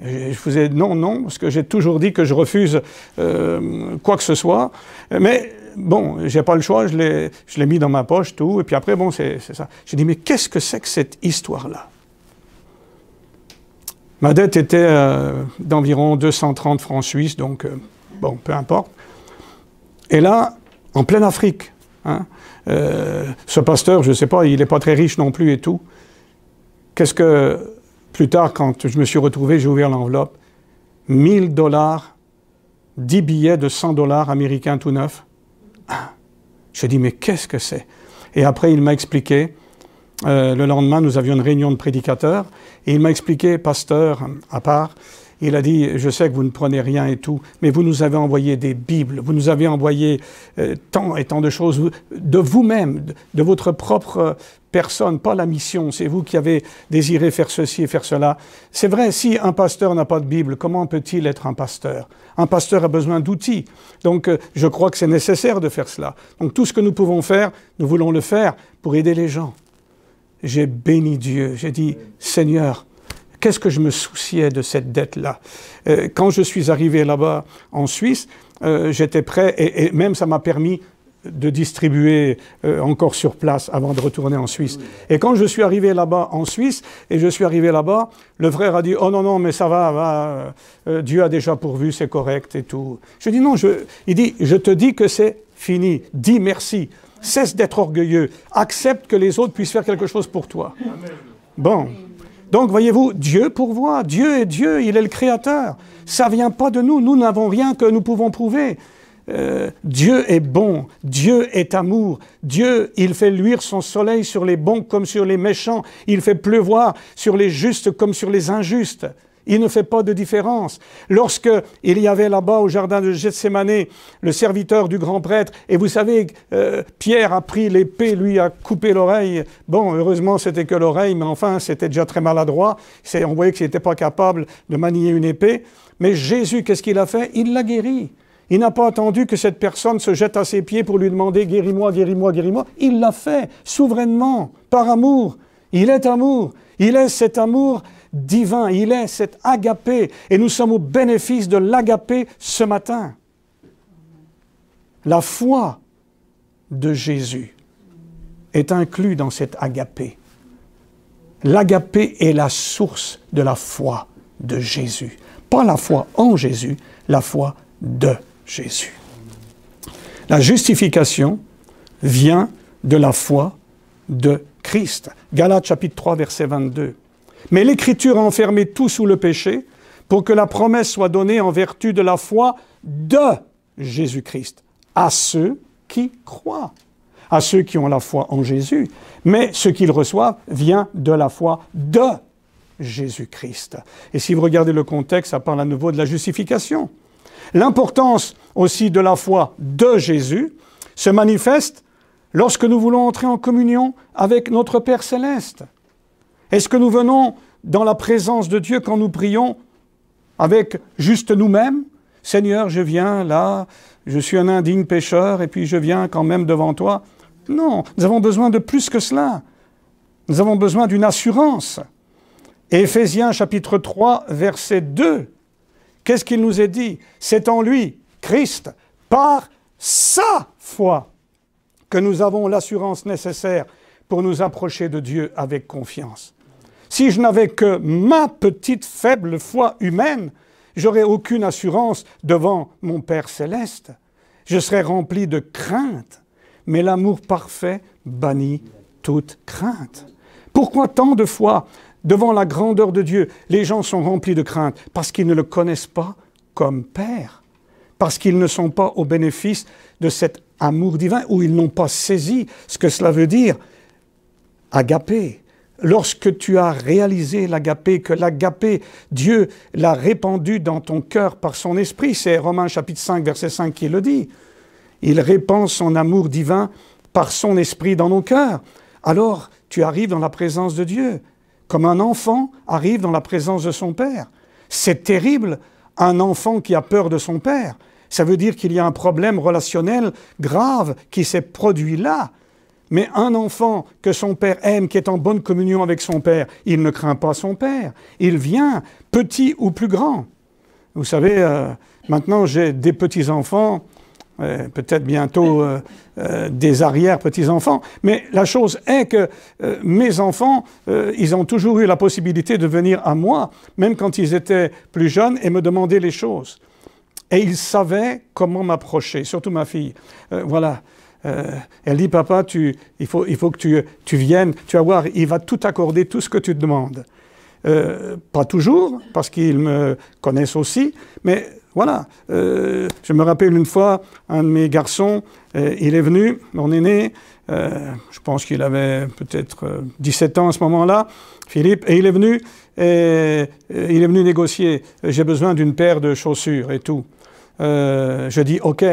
je faisais non, non, parce que j'ai toujours dit que je refuse quoi que ce soit. Mais... bon, j'ai pas le choix, je l'ai mis dans ma poche, tout, et puis après, bon, c'est ça. J'ai dit, mais qu'est-ce que c'est que cette histoire-là? Ma dette était d'environ 230 francs suisses, donc, bon, peu importe. Et là, en pleine Afrique, hein, ce pasteur, je sais pas, il n'est pas très riche non plus et tout. Qu'est-ce que, plus tard, quand je me suis retrouvé, j'ai ouvert l'enveloppe, 1000 $, 10 billets de 100 $ américains tout neufs. Je dis, mais qu'est-ce que c'est? Et après, il m'a expliqué, le lendemain, nous avions une réunion de prédicateurs, et il m'a expliqué, pasteur, à part, il a dit, je sais que vous ne prenez rien et tout, mais vous nous avez envoyé des Bibles, vous nous avez envoyé tant et tant de choses, de vous-même, de votre propre personne, pas la mission, c'est vous qui avez désiré faire ceci et faire cela. C'est vrai, si un pasteur n'a pas de Bible, comment peut-il être un pasteur? Un pasteur a besoin d'outils. Donc, je crois que c'est nécessaire de faire cela. Donc, tout ce que nous pouvons faire, nous voulons le faire pour aider les gens. j'ai béni Dieu. J'ai dit, Seigneur, qu'est-ce que je me souciais de cette dette-là? Quand je suis arrivé là-bas en Suisse, j'étais prêt, et même ça m'a permis de distribuer encore sur place avant de retourner en Suisse. Et quand je suis arrivé là-bas en Suisse, et je suis arrivé là-bas, le frère a dit « Oh non, non, mais ça va, Dieu a déjà pourvu, c'est correct et tout. » Je dis « Non, il dit « Je te dis que c'est fini, dis merci, cesse d'être orgueilleux, accepte que les autres puissent faire quelque chose pour toi. » Bon, donc voyez-vous, Dieu pourvoit, Dieu est Dieu, il est le Créateur. Ça ne vient pas de nous, nous n'avons rien que nous pouvons prouver. Dieu est bon, Dieu est amour, Dieu, il fait luire son soleil sur les bons comme sur les méchants, il fait pleuvoir sur les justes comme sur les injustes. Il ne fait pas de différence. Lorsque il y avait là-bas au jardin de Gethsémane le serviteur du grand prêtre, et vous savez, Pierre a pris l'épée, lui a coupé l'oreille. Bon, heureusement, c'était que l'oreille, mais enfin, c'était déjà très maladroit. On voyait qu'il n'était pas capable de manier une épée. Mais Jésus, qu'est-ce qu'il a fait? Il l'a guéri. Il n'a pas attendu que cette personne se jette à ses pieds pour lui demander « guéris-moi, guéris-moi, guéris-moi ». Il l'a fait souverainement, par amour. Il est amour. Il est cet amour divin. Il est cet agapé. Et nous sommes au bénéfice de l'agapé ce matin. La foi de Jésus est inclue dans cet agapé. L'agapé est la source de la foi de Jésus. Pas la foi en Jésus, la foi de Jésus. La justification vient de la foi de Christ. Galates chapitre 3, verset 22. Mais l'Écriture a enfermé tout sous le péché pour que la promesse soit donnée en vertu de la foi de Jésus-Christ à ceux qui croient, à ceux qui ont la foi en Jésus. Mais ce qu'ils reçoivent vient de la foi de Jésus-Christ. Et si vous regardez le contexte, ça parle à nouveau de la justification. L'importance aussi de la foi de Jésus se manifeste lorsque nous voulons entrer en communion avec notre Père Céleste. Est-ce que nous venons dans la présence de Dieu quand nous prions avec juste nous-mêmes? Seigneur, je viens là, je suis un indigne pécheur et puis je viens quand même devant toi. Non, nous avons besoin de plus que cela. Nous avons besoin d'une assurance. Et Éphésiens chapitre 3, verset 2, qu'est-ce qu'il nous est dit? C'est en lui, Christ, par sa foi, que nous avons l'assurance nécessaire pour nous approcher de Dieu avec confiance. Si je n'avais que ma petite faible foi humaine, j'aurais aucune assurance devant mon Père Céleste. Je serais rempli de crainte, mais l'amour parfait bannit toute crainte. Pourquoi tant de fois, devant la grandeur de Dieu, les gens sont remplis de crainte? Parce qu'ils ne le connaissent pas comme Père, parce qu'ils ne sont pas au bénéfice de cet amour divin, ou ils n'ont pas saisi ce que cela veut dire, agapé. Lorsque tu as réalisé l'agapé, que l'agapé, Dieu l'a répandu dans ton cœur par son esprit, c'est Romains chapitre 5, verset 5 qui le dit. Il répand son amour divin par son esprit dans nos cœurs. Alors, tu arrives dans la présence de Dieu, comme un enfant arrive dans la présence de son père. C'est terrible, un enfant qui a peur de son père. Ça veut dire qu'il y a un problème relationnel grave qui s'est produit là. Mais un enfant que son père aime, qui est en bonne communion avec son père, il ne craint pas son père. Il vient, petit ou plus grand. Vous savez, maintenant j'ai des petits-enfants, peut-être bientôt des arrière-petits-enfants, mais la chose est que mes enfants, ils ont toujours eu la possibilité de venir à moi, même quand ils étaient plus jeunes, et me demander les choses. Et ils savaient comment m'approcher, surtout ma fille. Voilà. Elle dit, papa, il faut que tu viennes, tu vas voir, il va tout accorder, tout ce que tu te demandes. Pas toujours, parce qu'ils me connaissent aussi, mais voilà. Je me rappelle une fois, un de mes garçons, il est venu, mon aîné, je pense qu'il avait peut-être 17 ans à ce moment-là, Philippe, et il est venu négocier. J'ai besoin d'une paire de chaussures et tout. Je dis, OK.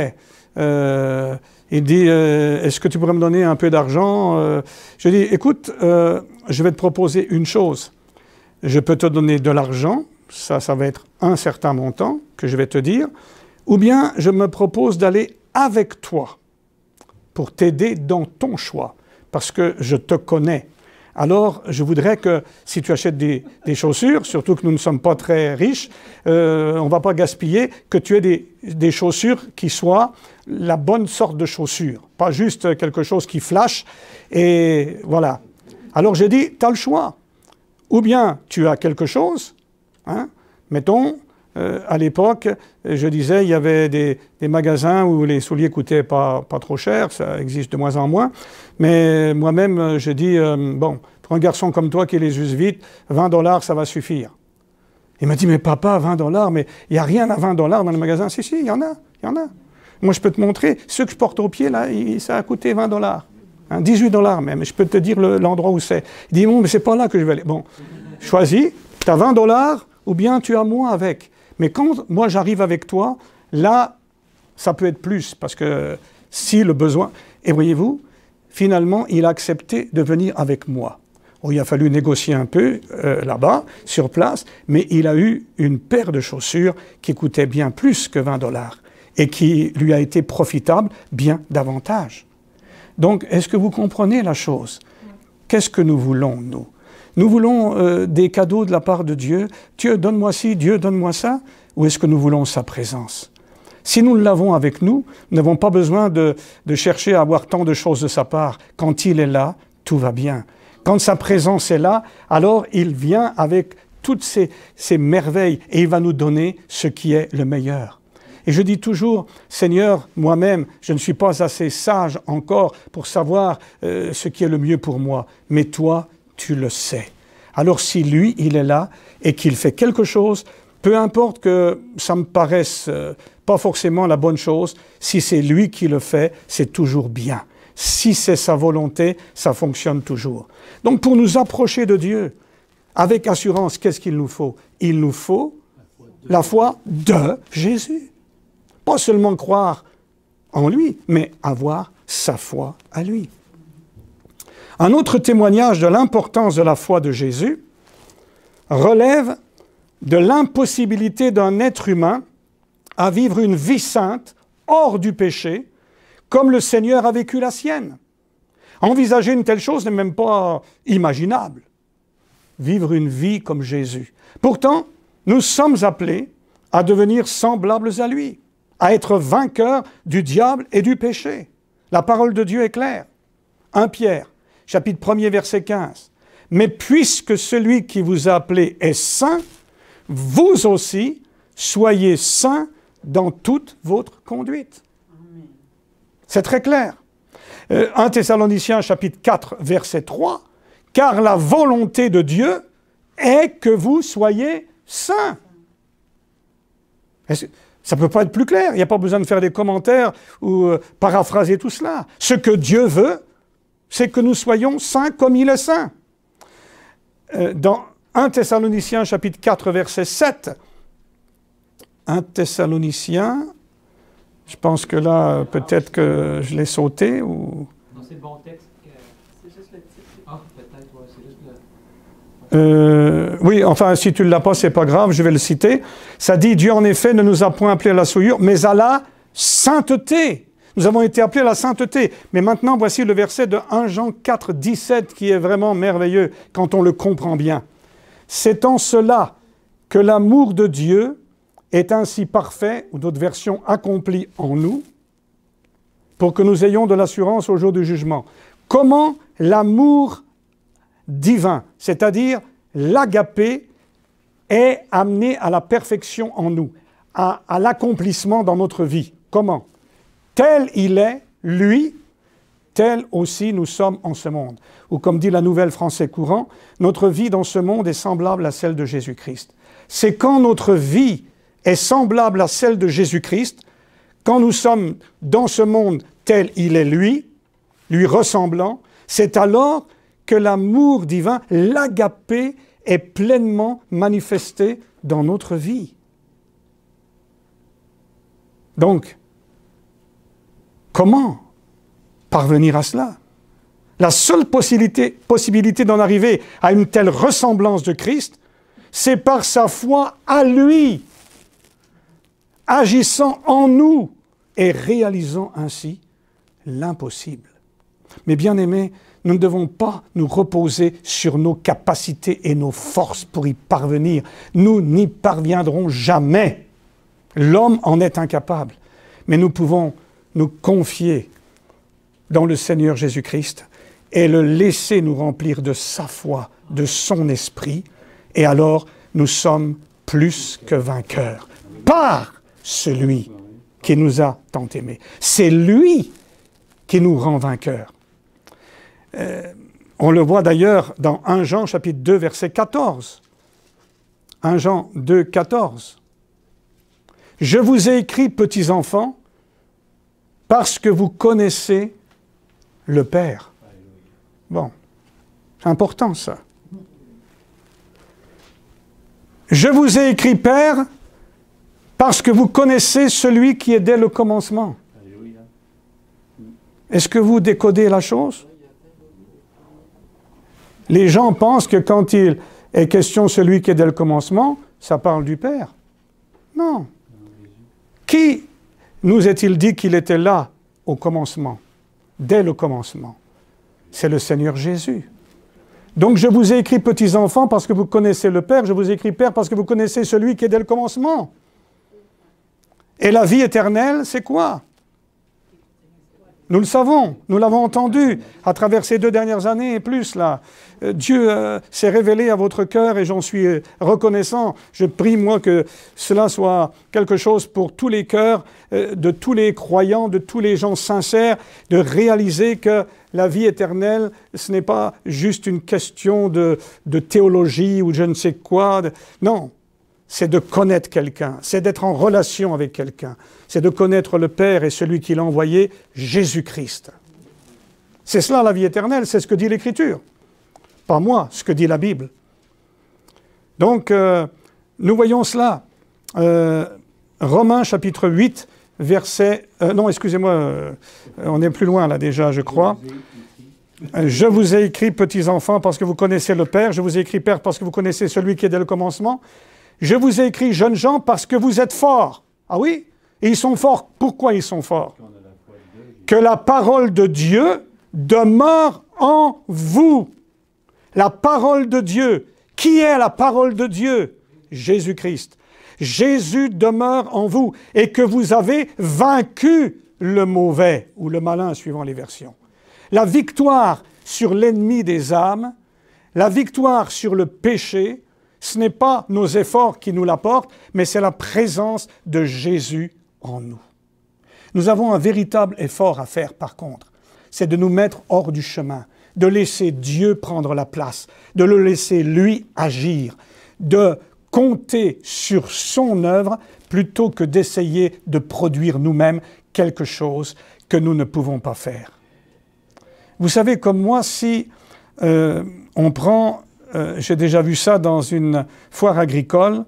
Il dit, est-ce que tu pourrais me donner un peu d'argent? Je dis, écoute, je vais te proposer une chose. Je peux te donner de l'argent, ça va être un certain montant que je vais te dire, ou bien je me propose d'aller avec toi pour t'aider dans ton choix, parce que je te connais. alors je voudrais que si tu achètes des chaussures, surtout que nous ne sommes pas très riches, on ne va pas gaspiller, que tu aies des chaussures qui soient la bonne sorte de chaussures, pas juste quelque chose qui flash, et voilà. Alors j'ai dit, tu as le choix. Ou bien tu as quelque chose, hein, mettons, à l'époque, je disais, il y avait des magasins où les souliers coûtaient pas trop cher, ça existe de moins en moins, mais moi-même, je dis, bon, pour un garçon comme toi qui les use vite, 20 $, ça va suffire. Il m'a dit, mais papa, 20 $, mais il n'y a rien à 20 $ dans les magasins. Si, il y en a. Moi, je peux te montrer, ceux que je porte au pied, là, ça a coûté 20 $. Hein, 18 $ même, je peux te dire l'endroit où c'est. Il dit, bon, mais c'est pas là que je vais aller. Bon, choisis, tu as 20 $ ou bien tu as moins avec. Mais quand moi j'arrive avec toi, là, ça peut être plus, parce que si le besoin... Et voyez-vous, finalement, il a accepté de venir avec moi. Oh, il a fallu négocier un peu là-bas, sur place, mais il a eu une paire de chaussures qui coûtait bien plus que 20 $ et qui lui a été profitable bien davantage. Donc, est-ce que vous comprenez la chose? Qu'est-ce que nous voulons, nous? Nous voulons des cadeaux de la part de Dieu. Dieu, donne-moi ci, Dieu, donne-moi ça. Ou est-ce que nous voulons sa présence? Si nous l'avons avec nous, nous n'avons pas besoin de chercher à avoir tant de choses de sa part. Quand il est là, tout va bien. Quand sa présence est là, alors il vient avec toutes ces merveilles et il va nous donner ce qui est le meilleur. Et je dis toujours, Seigneur, moi-même, je ne suis pas assez sage encore pour savoir ce qui est le mieux pour moi. Mais toi, tu le sais. Alors si lui, il est là et qu'il fait quelque chose, peu importe que ça me paraisse pas forcément la bonne chose, si c'est lui qui le fait, c'est toujours bien. Si c'est sa volonté, ça fonctionne toujours. Donc pour nous approcher de Dieu, avec assurance, qu'est-ce qu'il nous faut? Il nous faut la foi de Jésus. Pas seulement croire en lui, mais avoir sa foi à lui. Un autre témoignage de l'importance de la foi de Jésus relève de l'impossibilité d'un être humain à vivre une vie sainte, hors du péché, comme le Seigneur a vécu la sienne. Envisager une telle chose n'est même pas imaginable. Vivre une vie comme Jésus. Pourtant, nous sommes appelés à devenir semblables à lui, à être vainqueurs du diable et du péché. La parole de Dieu est claire. 1 Pierre, chapitre 1er, verset 15. « Mais puisque celui qui vous a appelé est saint, vous aussi soyez saints dans toute votre conduite. » C'est très clair. 1 Thessaloniciens, chapitre 4, verset 3. « Car la volonté de Dieu est que vous soyez saints. » Ça ne peut pas être plus clair. Il n'y a pas besoin de faire des commentaires ou paraphraser tout cela. Ce que Dieu veut, c'est que nous soyons saints comme il est saint. Dans 1 Thessaloniciens, chapitre 4, verset 7, 1 Thessaloniciens, je pense que là, peut-être que je l'ai sauté. Ou... Non, c'est le bon texte. C'est juste le titre. Ah, peut-être, ouais, c'est juste le... oui, enfin, si tu ne l'as pas, c'est pas grave, je vais le citer. Ça dit, Dieu, en effet, ne nous a point appelés à la souillure, mais à la sainteté. Nous avons été appelés à la sainteté. Mais maintenant, voici le verset de 1 Jean 4, 17, qui est vraiment merveilleux quand on le comprend bien. C'est en cela que l'amour de Dieu est ainsi parfait, ou d'autres versions, accompli en nous, pour que nous ayons de l'assurance au jour du jugement. Comment l'amour divin, c'est-à-dire l'agapé, est amené à la perfection en nous, à l'accomplissement dans notre vie. Comment? Tel il est, lui, tel aussi nous sommes en ce monde. Ou comme dit la Nouvelle Français courant, notre vie dans ce monde est semblable à celle de Jésus-Christ. C'est quand notre vie est semblable à celle de Jésus-Christ, quand nous sommes dans ce monde tel il est lui ressemblant, c'est alors que l'amour divin, l'agapé, est pleinement manifesté dans notre vie. Donc, comment parvenir à cela? La seule possibilité d'en arriver à une telle ressemblance de Christ, c'est par sa foi à lui, agissant en nous et réalisant ainsi l'impossible. Mais bien aimés, Nous ne devons pas nous reposer sur nos capacités et nos forces pour y parvenir. Nous n'y parviendrons jamais. L'homme en est incapable. Mais nous pouvons nous confier dans le Seigneur Jésus-Christ et le laisser nous remplir de sa foi, de son esprit. Et alors, nous sommes plus que vainqueurs par celui qui nous a tant aimés. C'est lui qui nous rend vainqueurs. On le voit d'ailleurs dans 1 Jean chapitre 2 verset 14. 1 Jean 2, 14. « Je vous ai écrit, petits enfants, parce que vous connaissez le Père. » Bon, c'est important ça. « Je vous ai écrit, Père, parce que vous connaissez celui qui est dès le commencement. » Est-ce que vous décodez la chose? Les gens pensent que quand il est question de celui qui est dès le commencement, ça parle du Père. Non. Qui nous est-il dit qu'il était là au commencement, dès le commencement? C'est le Seigneur Jésus. Donc je vous ai écrit, petits enfants, parce que vous connaissez le Père. Je vous ai écrit, Père, parce que vous connaissez celui qui est dès le commencement. Et la vie éternelle, c'est quoi? Nous le savons, nous l'avons entendu à travers ces 2 dernières années et plus là. Dieu s'est révélé à votre cœur et j'en suis reconnaissant. Je prie, moi, que cela soit quelque chose pour tous les cœurs, de tous les croyants, de tous les gens sincères, de réaliser que la vie éternelle, ce n'est pas juste une question de théologie ou je ne sais quoi. Non, c'est de connaître quelqu'un, c'est d'être en relation avec quelqu'un, c'est de connaître le Père et celui qui l'a envoyé, Jésus-Christ. C'est cela la vie éternelle, c'est ce que dit l'Écriture. Pas moi, ce que dit la Bible. Donc, nous voyons cela. Romains chapitre 8, verset... non, excusez-moi, on est plus loin là déjà, je crois. Je vous ai écrit, petits enfants, parce que vous connaissez le Père. Je vous ai écrit, Père, parce que vous connaissez celui qui est dès le commencement. Je vous ai écrit, jeunes gens, parce que vous êtes forts. Ah oui? Et ils sont forts. Pourquoi ils sont forts? Que la parole de Dieu demeure en vous. La parole de Dieu. Qui est la parole de Dieu? Jésus-Christ. Jésus demeure en vous et que vous avez vaincu le mauvais ou le malin, suivant les versions. La victoire sur l'ennemi des âmes, la victoire sur le péché, ce n'est pas nos efforts qui nous l'apportent, mais c'est la présence de Jésus en nous. Nous avons un véritable effort à faire par contre, c'est de nous mettre hors du chemin, de laisser Dieu prendre la place, de le laisser lui agir, de compter sur son œuvre plutôt que d'essayer de produire nous-mêmes quelque chose que nous ne pouvons pas faire. Vous savez, comme moi, si on prend... j'ai déjà vu ça dans une foire agricole.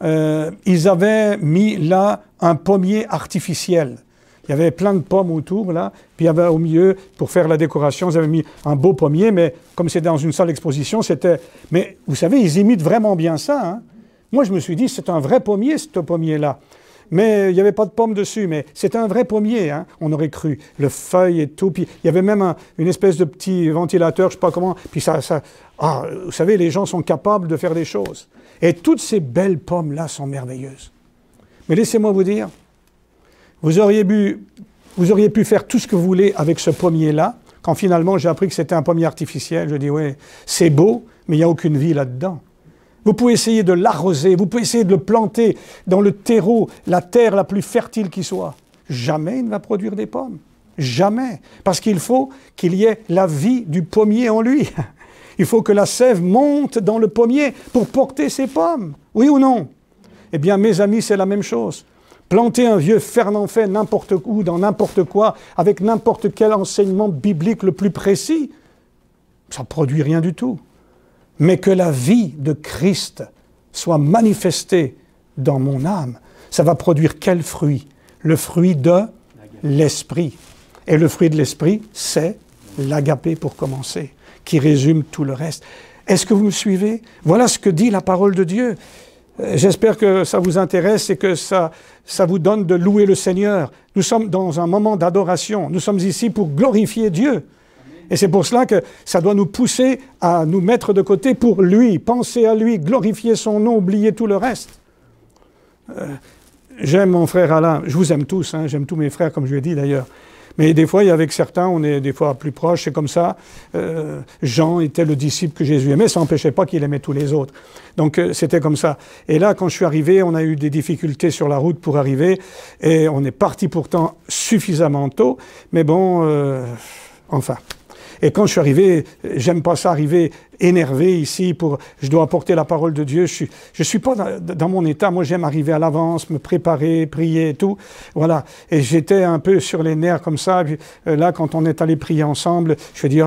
Ils avaient mis là un pommier artificiel. Il y avait plein de pommes autour, là. Puis il y avait au milieu, pour faire la décoration, ils avaient mis un beau pommier, mais comme c'était dans une salle d'exposition, c'était... Mais vous savez, ils imitent vraiment bien ça. Hein? Moi, je me suis dit, c'est un vrai pommier, ce pommier-là. Mais il n'y avait pas de pommes dessus, mais c'était un vrai pommier, hein, on aurait cru. Le feuille et tout, puis il y avait même une espèce de petit ventilateur, je ne sais pas comment, puis vous savez, les gens sont capables de faire des choses. Et toutes ces belles pommes-là sont merveilleuses. Mais laissez-moi vous dire, vous auriez pu faire tout ce que vous voulez avec ce pommier-là, quand finalement j'ai appris que c'était un pommier artificiel, je dis, oui, c'est beau, mais il n'y a aucune vie là-dedans. Vous pouvez essayer de l'arroser, vous pouvez essayer de le planter dans le terreau, la terre la plus fertile qui soit. Jamais il ne va produire des pommes. Jamais. Parce qu'il faut qu'il y ait la vie du pommier en lui. Il faut que la sève monte dans le pommier pour porter ses pommes. Oui ou non? Eh bien, mes amis, c'est la même chose. Planter un vieux Fernand-Fait n'importe où, dans n'importe quoi, avec n'importe quel enseignement biblique le plus précis, ça ne produit rien du tout. Mais que la vie de Christ soit manifestée dans mon âme, ça va produire quel fruit? Le fruit de l'Esprit. Et le fruit de l'Esprit, c'est l'agapé pour commencer, qui résume tout le reste. Est-ce que vous me suivez? Voilà ce que dit la parole de Dieu. J'espère que ça vous intéresse et que ça vous donne de louer le Seigneur. Nous sommes dans un moment d'adoration. Nous sommes ici pour glorifier Dieu. Et c'est pour cela que ça doit nous pousser à nous mettre de côté pour lui, penser à lui, glorifier son nom, oublier tout le reste. J'aime mon frère Alain, je vous aime tous, hein, j'aime tous mes frères comme je lui ai dit d'ailleurs. Mais des fois, avec certains, on est des fois plus proches, c'est comme ça. Jean était le disciple que Jésus aimait, ça n'empêchait pas qu'il aimait tous les autres. Donc c'était comme ça. Et là, quand je suis arrivé, on a eu des difficultés sur la route pour arriver, et on est parti pourtant suffisamment tôt, mais bon, enfin... Et quand je suis arrivé, j'aime pas ça, arriver énervé ici pour, je dois apporter la parole de Dieu. Je suis pas dans mon état. Moi, j'aime arriver à l'avance, me préparer, prier et tout. Voilà. Et j'étais un peu sur les nerfs comme ça. Puis, là, quand on est allé prier ensemble, je dis, oh,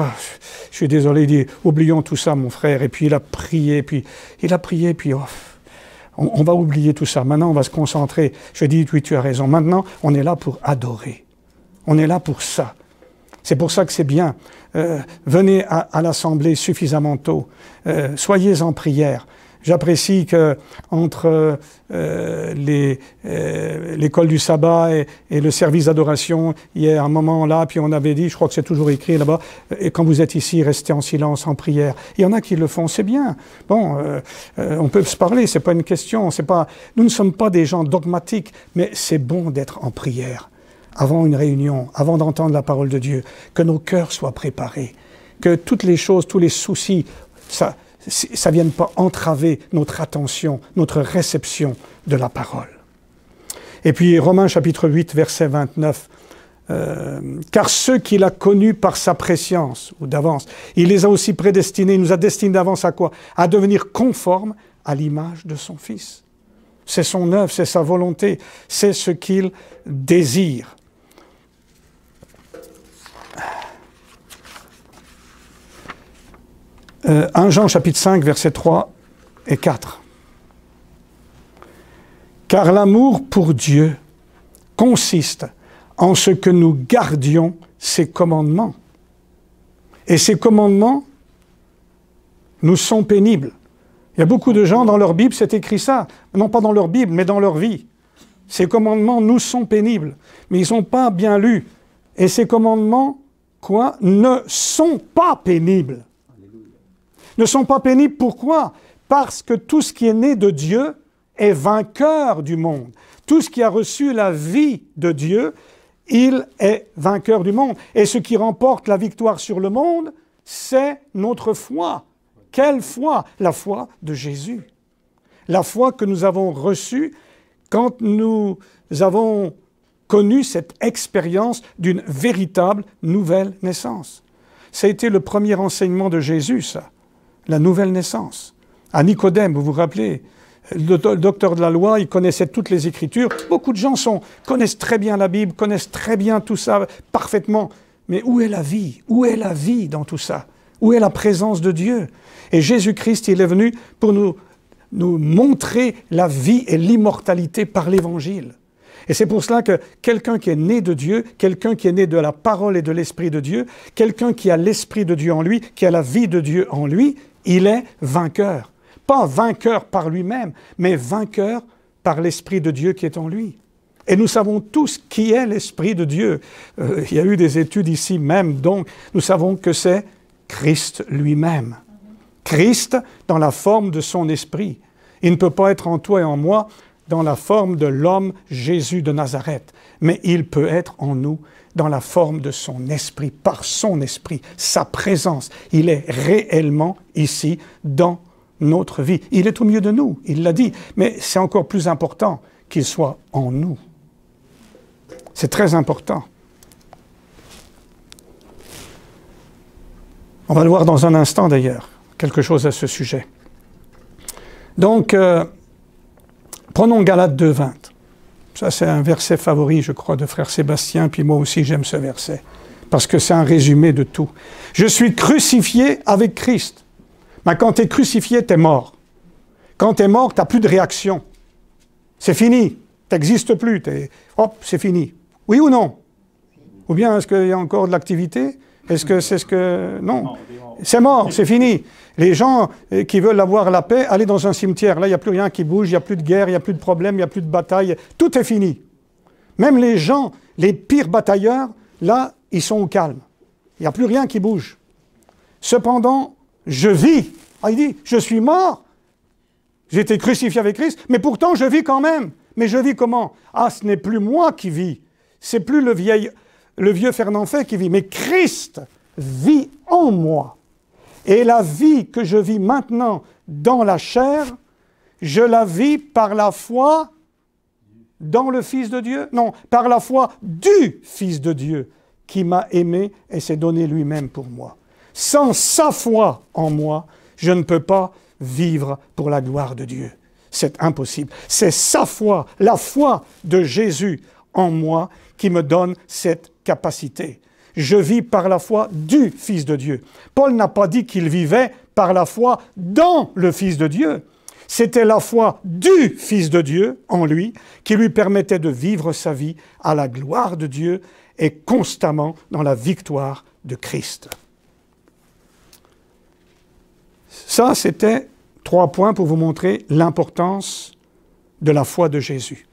je suis désolé, il dit, oublions tout ça, mon frère. Et puis, il a prié, puis, oh, on va oublier tout ça. Maintenant, on va se concentrer. Je dis, oui, tu as raison. Maintenant, on est là pour adorer. On est là pour ça. C'est pour ça que c'est bien. Venez à l'assemblée suffisamment tôt. Soyez en prière. J'apprécie que entre l'école du sabbat et le service d'adoration, il y a un moment là, puis on avait dit, je crois que c'est toujours écrit là-bas, et quand vous êtes ici, restez en silence, en prière. Il y en a qui le font, c'est bien. Bon, on peut se parler, c'est pas une question, c'est pas. Nous ne sommes pas des gens dogmatiques, mais c'est bon d'être en prière. Avant une réunion, avant d'entendre la parole de Dieu, que nos cœurs soient préparés, que toutes les choses, tous les soucis, ça vienne pas entraver notre attention, notre réception de la parole. Et puis Romains chapitre 8, verset 29, car ceux qu'il a connus par sa prescience, ou d'avance, il les a aussi prédestinés, il nous a destinés d'avance à quoi? À devenir conformes à l'image de son Fils. C'est son œuvre, c'est sa volonté, c'est ce qu'il désire. 1 Jean chapitre 5, versets 3 et 4. Car l'amour pour Dieu consiste en ce que nous gardions ses commandements. Et ces commandements nous sont pénibles. Il y a beaucoup de gens dans leur Bible, c'est écrit ça. Non pas dans leur Bible, mais dans leur vie. Ces commandements nous sont pénibles, mais ils ne sont pas bien lus. Et ces commandements, quoi, ne sont pas pénibles. Ne sont pas pénibles, pourquoi? Parce que tout ce qui est né de Dieu est vainqueur du monde. Tout ce qui a reçu la vie de Dieu, il est vainqueur du monde. Et ce qui remporte la victoire sur le monde, c'est notre foi. Quelle foi? La foi de Jésus. La foi que nous avons reçue quand nous avons connu cette expérience d'une véritable nouvelle naissance. Ça a été le premier enseignement de Jésus, ça. La nouvelle naissance. À Nicodème, vous vous rappelez, le docteur de la loi, il connaissait toutes les Écritures. Beaucoup de gens connaissent très bien la Bible, connaissent très bien tout ça parfaitement. Mais où est la vie? Où est la vie dans tout ça? Où est la présence de Dieu? Et Jésus-Christ, il est venu pour nous montrer la vie et l'immortalité par l'Évangile. Et c'est pour cela que quelqu'un qui est né de Dieu, quelqu'un qui est né de la parole et de l'Esprit de Dieu, quelqu'un qui a l'Esprit de Dieu en lui, qui a la vie de Dieu en lui, il est vainqueur. Pas vainqueur par lui-même, mais vainqueur par l'Esprit de Dieu qui est en lui. Et nous savons tous qui est l'Esprit de Dieu. Il y a eu des études ici même, donc nous savons que c'est Christ lui-même. Christ dans la forme de son Esprit. Il ne peut pas être en toi et en moi dans la forme de l'homme Jésus de Nazareth, mais il peut être en nous dans la forme de son Esprit, par son Esprit, sa présence. Il est réellement ici dans notre vie. Il est au milieu de nous, il l'a dit, mais c'est encore plus important qu'il soit en nous. C'est très important. On va le voir dans un instant d'ailleurs, quelque chose à ce sujet. Donc, prenons Galates 2:20. Ça, c'est un verset favori, je crois, de frère Sébastien, puis moi aussi j'aime ce verset, parce que c'est un résumé de tout. Je suis crucifié avec Christ. Mais quand tu es crucifié, tu es mort. Quand tu es mort, tu n'as plus de réaction. C'est fini. Tu n'existes plus. Hop, c'est fini. Oui ou non? Ou bien est-ce qu'il y a encore de l'activité? Est-ce que c'est ce que... Non. C'est mort, c'est fini. Les gens qui veulent avoir la paix, allez dans un cimetière. Là, il n'y a plus rien qui bouge, il n'y a plus de guerre, il n'y a plus de problème, il n'y a plus de bataille. Tout est fini. Même les gens, les pires batailleurs, là, ils sont au calme. Il n'y a plus rien qui bouge. Cependant, je vis. Ah, il dit, je suis mort. J'ai été crucifié avec Christ, mais pourtant je vis quand même. Mais je vis comment? Ah, ce n'est plus moi qui vis. C'est plus le vieux Fernand Fay qui vit, mais Christ vit en moi. Et la vie que je vis maintenant dans la chair, je la vis par la foi dans le Fils de Dieu? Non, par la foi du Fils de Dieu qui m'a aimé et s'est donné lui-même pour moi. Sans sa foi en moi, je ne peux pas vivre pour la gloire de Dieu. C'est impossible. C'est sa foi, la foi de Jésus en moi qui me donne cette capacité. Je vis par la foi du Fils de Dieu. Paul n'a pas dit qu'il vivait par la foi dans le Fils de Dieu. C'était la foi du Fils de Dieu en lui qui lui permettait de vivre sa vie à la gloire de Dieu et constamment dans la victoire de Christ. Ça, c'était 3 points pour vous montrer l'importance de la foi de Jésus.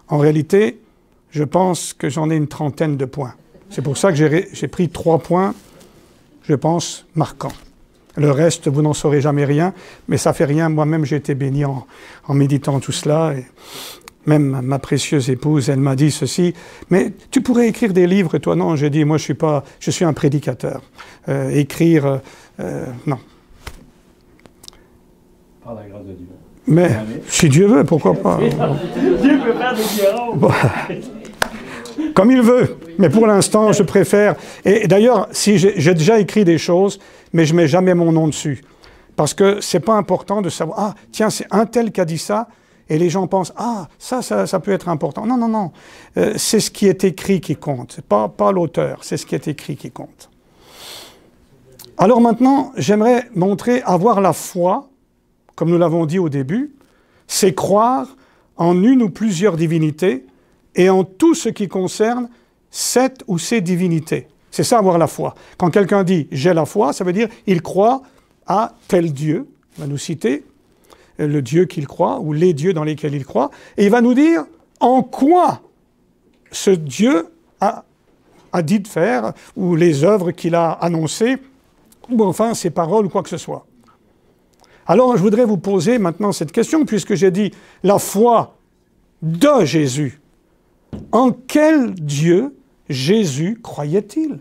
En réalité, je pense que j'en ai une trentaine de points. C'est pour ça que j'ai pris 3 points, je pense, marquants. Le reste, vous n'en saurez jamais rien, mais ça fait rien. Moi-même, j'ai été béni en méditant tout cela. Et même ma précieuse épouse, elle m'a dit ceci. Mais tu pourrais écrire des livres, toi? Non, j'ai dit, moi, je suis un prédicateur. Non. Par la grâce de Dieu. Mais si Dieu veut, pourquoi pas? Dieu peut faire des miracles. Bon. Comme il veut. Mais pour l'instant, je préfère... Et d'ailleurs, si j'ai déjà écrit des choses, mais je ne mets jamais mon nom dessus. Parce que ce n'est pas important de savoir, ah, tiens, c'est un tel qui a dit ça, et les gens pensent, ah, ça peut être important. Non, non, non. C'est ce qui est écrit qui compte. C'est pas l'auteur, c'est ce qui est écrit qui compte. Alors maintenant, j'aimerais montrer, avoir la foi, comme nous l'avons dit au début, c'est croire en une ou plusieurs divinités, et en tout ce qui concerne cette ou ces divinités. C'est ça, avoir la foi. Quand quelqu'un dit « j'ai la foi », ça veut dire il croit à tel Dieu. Il va nous citer le Dieu qu'il croit, ou les dieux dans lesquels il croit, et il va nous dire en quoi ce Dieu a dit de faire, ou les œuvres qu'il a annoncées, ou enfin ses paroles, ou quoi que ce soit. Alors, je voudrais vous poser maintenant cette question, puisque j'ai dit la foi de Jésus. En quel Dieu Jésus croyait-il?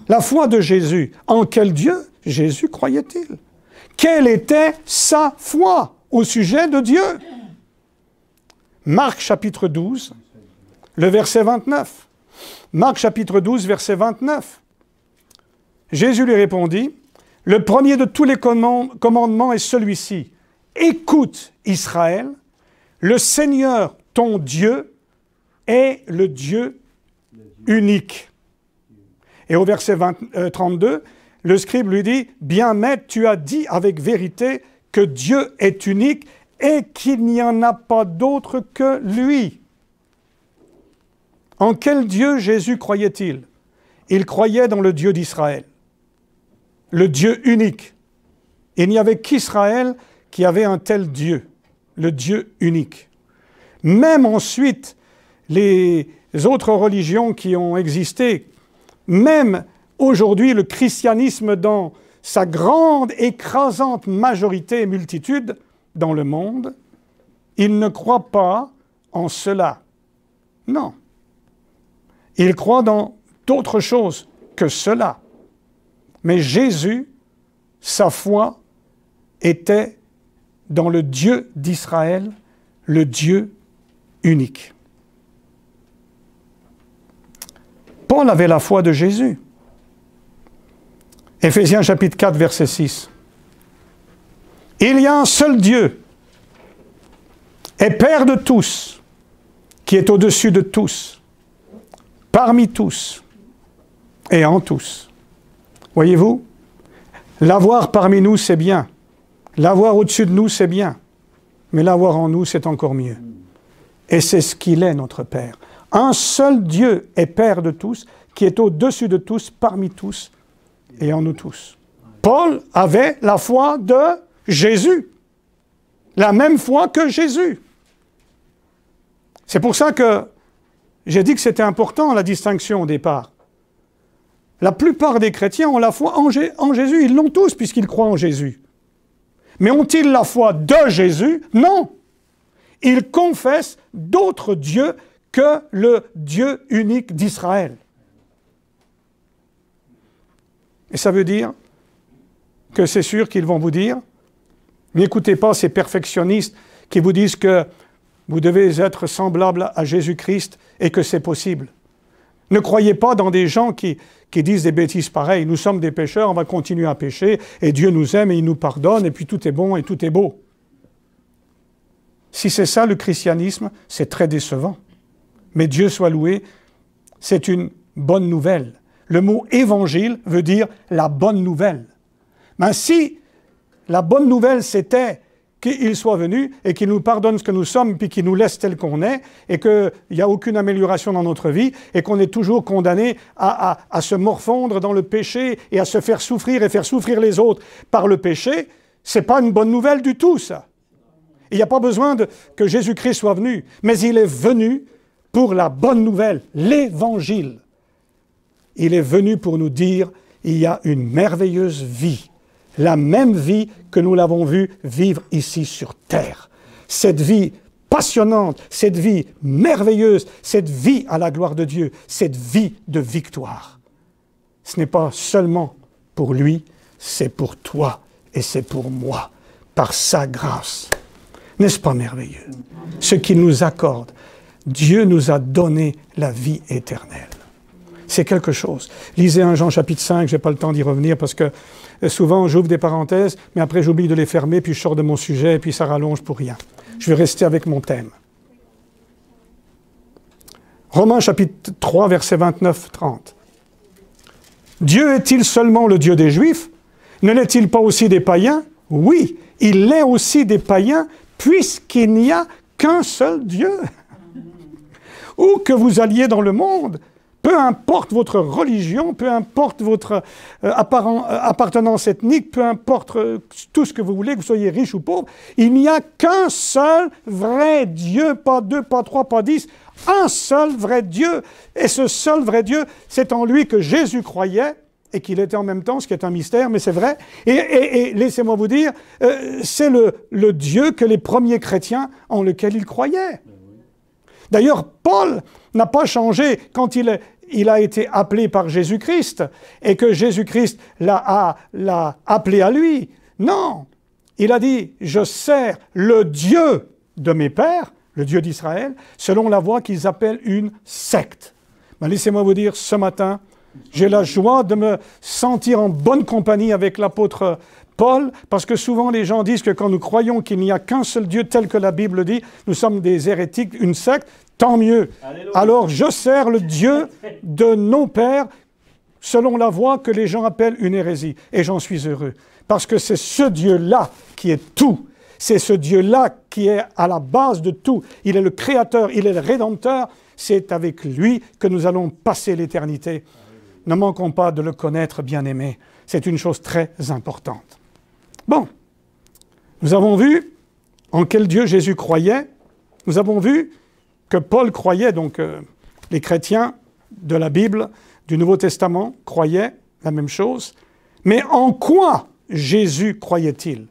La foi de Jésus. En quel Dieu Jésus croyait-il? Quelle était sa foi au sujet de Dieu? Marc chapitre 12, le verset 29. Marc chapitre 12, verset 29. Jésus lui répondit, « Le premier de tous les commandements est celui-ci. Écoute, Israël, le Seigneur, ton Dieu, est le Dieu unique. » Et au verset 32, le scribe lui dit, « Bien maître, tu as dit avec vérité que Dieu est unique et qu'il n'y en a pas d'autre que lui. » En quel Dieu Jésus croyait-il? Il croyait dans le Dieu d'Israël, le Dieu unique. Il n'y avait qu'Israël qui avait un tel Dieu, le Dieu unique. Même ensuite, les autres religions qui ont existé, même aujourd'hui le christianisme dans sa grande, écrasante majorité et multitude dans le monde, ils ne croient pas en cela. Non. Ils croient dans d'autres choses que cela. Mais Jésus, sa foi, était dans le Dieu d'Israël, le Dieu unique. Paul avait la foi de Jésus. Éphésiens chapitre 4, verset 6. Il y a un seul Dieu, et Père de tous, qui est au-dessus de tous, parmi tous et en tous. Voyez-vous, l'avoir parmi nous, c'est bien. L'avoir au-dessus de nous, c'est bien. Mais l'avoir en nous, c'est encore mieux. Et c'est ce qu'il est, notre Père. Un seul Dieu est Père de tous, qui est au-dessus de tous, parmi tous et en nous tous. Paul avait la foi de Jésus. La même foi que Jésus. C'est pour ça que j'ai dit que c'était important, la distinction au départ. La plupart des chrétiens ont la foi en Jésus. Ils l'ont tous puisqu'ils croient en Jésus. Mais ont-ils la foi de Jésus? Non. Ils confessent d'autres dieux que le Dieu unique d'Israël. Et ça veut dire que c'est sûr qu'ils vont vous dire, n'écoutez pas ces perfectionnistes qui vous disent que vous devez être semblable à Jésus-Christ et que c'est possible. Ne croyez pas dans des gens qui disent des bêtises pareilles. Nous sommes des pécheurs, on va continuer à pécher, et Dieu nous aime et il nous pardonne, et puis tout est bon et tout est beau. Si c'est ça le christianisme, c'est très décevant. Mais Dieu soit loué, c'est une bonne nouvelle. Le mot évangile veut dire la bonne nouvelle. Mais si la bonne nouvelle c'était qu'il soit venu et qu'il nous pardonne ce que nous sommes, puis qu'il nous laisse tel qu'on est, et qu'il n'y a aucune amélioration dans notre vie, et qu'on est toujours condamné à se morfondre dans le péché et à se faire souffrir et faire souffrir les autres par le péché, c'est pas une bonne nouvelle du tout, ça. Il n'y a pas besoin que Jésus-Christ soit venu, mais il est venu pour la bonne nouvelle, l'Évangile. Il est venu pour nous dire, il y a une merveilleuse vie, la même vie que nous l'avons vu vivre ici sur terre. Cette vie passionnante, cette vie merveilleuse, cette vie à la gloire de Dieu, cette vie de victoire. Ce n'est pas seulement pour lui, c'est pour toi et c'est pour moi, par sa grâce. N'est-ce pas merveilleux? Ce qu'il nous accorde. Dieu nous a donné la vie éternelle. C'est quelque chose. Lisez 1 Jean chapitre 5, je n'ai pas le temps d'y revenir parce que souvent j'ouvre des parenthèses, mais après j'oublie de les fermer, puis je sors de mon sujet, et puis ça rallonge pour rien. Je vais rester avec mon thème. Romains chapitre 3, versets 29-30. Dieu est-il seulement le Dieu des Juifs? Ne l'est-il pas aussi des païens? Oui, il l'est aussi des païens, puisqu'il n'y a qu'un seul Dieu. Où que vous alliez dans le monde, peu importe votre religion, peu importe votre appartenance ethnique, peu importe tout ce que vous voulez, que vous soyez riche ou pauvre, il n'y a qu'un seul vrai Dieu, pas 2, pas 3, pas 10, un seul vrai Dieu. Et ce seul vrai Dieu, c'est en lui que Jésus croyait, et qu'il était en même temps, ce qui est un mystère, mais c'est vrai. Et laissez-moi vous dire, c'est le Dieu que les premiers chrétiens en lequel ils croyaient. D'ailleurs, Paul n'a pas changé quand il a été appelé par Jésus-Christ et que Jésus-Christ l'a appelé à lui. Non, il a dit, je sers le Dieu de mes pères, le Dieu d'Israël, selon la voie qu'ils appellent une secte. Ben, laissez-moi vous dire, ce matin, j'ai la joie de me sentir en bonne compagnie avec l'apôtre Paul, parce que souvent les gens disent que quand nous croyons qu'il n'y a qu'un seul Dieu tel que la Bible dit, nous sommes des hérétiques, une secte, tant mieux. Alléluia. Alors je sers le Dieu de nos pères selon la voie que les gens appellent une hérésie. Et j'en suis heureux, parce que c'est ce Dieu-là qui est tout. C'est ce Dieu-là qui est à la base de tout. Il est le Créateur, il est le Rédempteur. C'est avec lui que nous allons passer l'éternité. Ne manquons pas de le connaître, bien-aimé. C'est une chose très importante. Bon, nous avons vu en quel Dieu Jésus croyait. Nous avons vu que Paul croyait, donc les chrétiens de la Bible, du Nouveau Testament, croyaient la même chose. Mais en quoi Jésus croyait-il?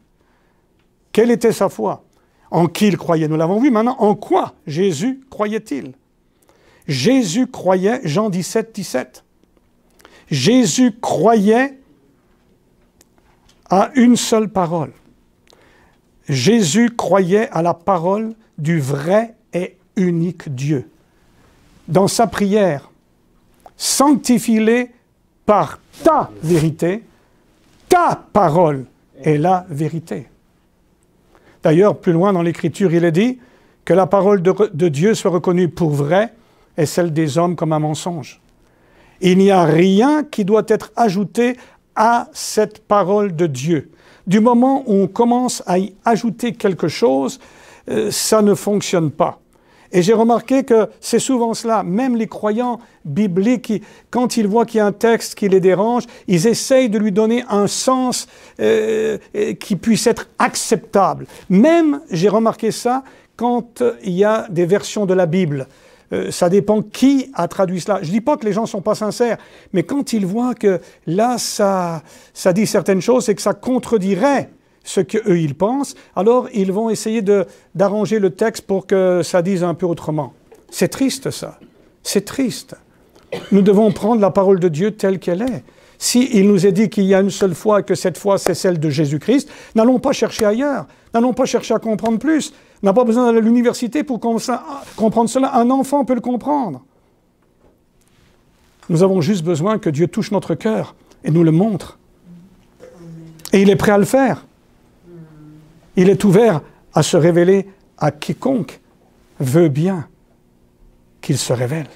Quelle était sa foi? En qui il croyait? Nous l'avons vu maintenant. En quoi Jésus croyait-il? Jésus croyait, Jean 17, 17. Jésus croyait à une seule parole. Jésus croyait à la parole du vrai et unique Dieu. Dans sa prière, sanctifie-les par ta vérité, ta parole est la vérité. D'ailleurs, plus loin dans l'Écriture, il est dit que la parole de Dieu soit reconnue pour vraie et celle des hommes comme un mensonge. Il n'y a rien qui doit être ajouté à cette parole de Dieu. Du moment où on commence à y ajouter quelque chose, ça ne fonctionne pas. Et j'ai remarqué que c'est souvent cela, même les croyants bibliques, quand ils voient qu'il y a un texte qui les dérange, ils essayent de lui donner un sens qui puisse être acceptable. Même, j'ai remarqué ça, quand il y a des versions de la Bible, ça dépend qui a traduit cela. Je ne dis pas que les gens ne sont pas sincères, mais quand ils voient que là, ça dit certaines choses et que ça contredirait ce qu'eux, ils pensent, alors ils vont essayer d'arranger le texte pour que ça dise un peu autrement. C'est triste, ça. C'est triste. Nous devons prendre la parole de Dieu telle qu'elle est. S'il nous est dit qu'il y a une seule foi et que cette foi, c'est celle de Jésus-Christ, n'allons pas chercher ailleurs. N'allons pas chercher à comprendre plus. On n'a pas besoin d'aller à l'université pour comprendre cela. Un enfant peut le comprendre. Nous avons juste besoin que Dieu touche notre cœur et nous le montre. Et il est prêt à le faire. Il est ouvert à se révéler à quiconque veut bien qu'il se révèle.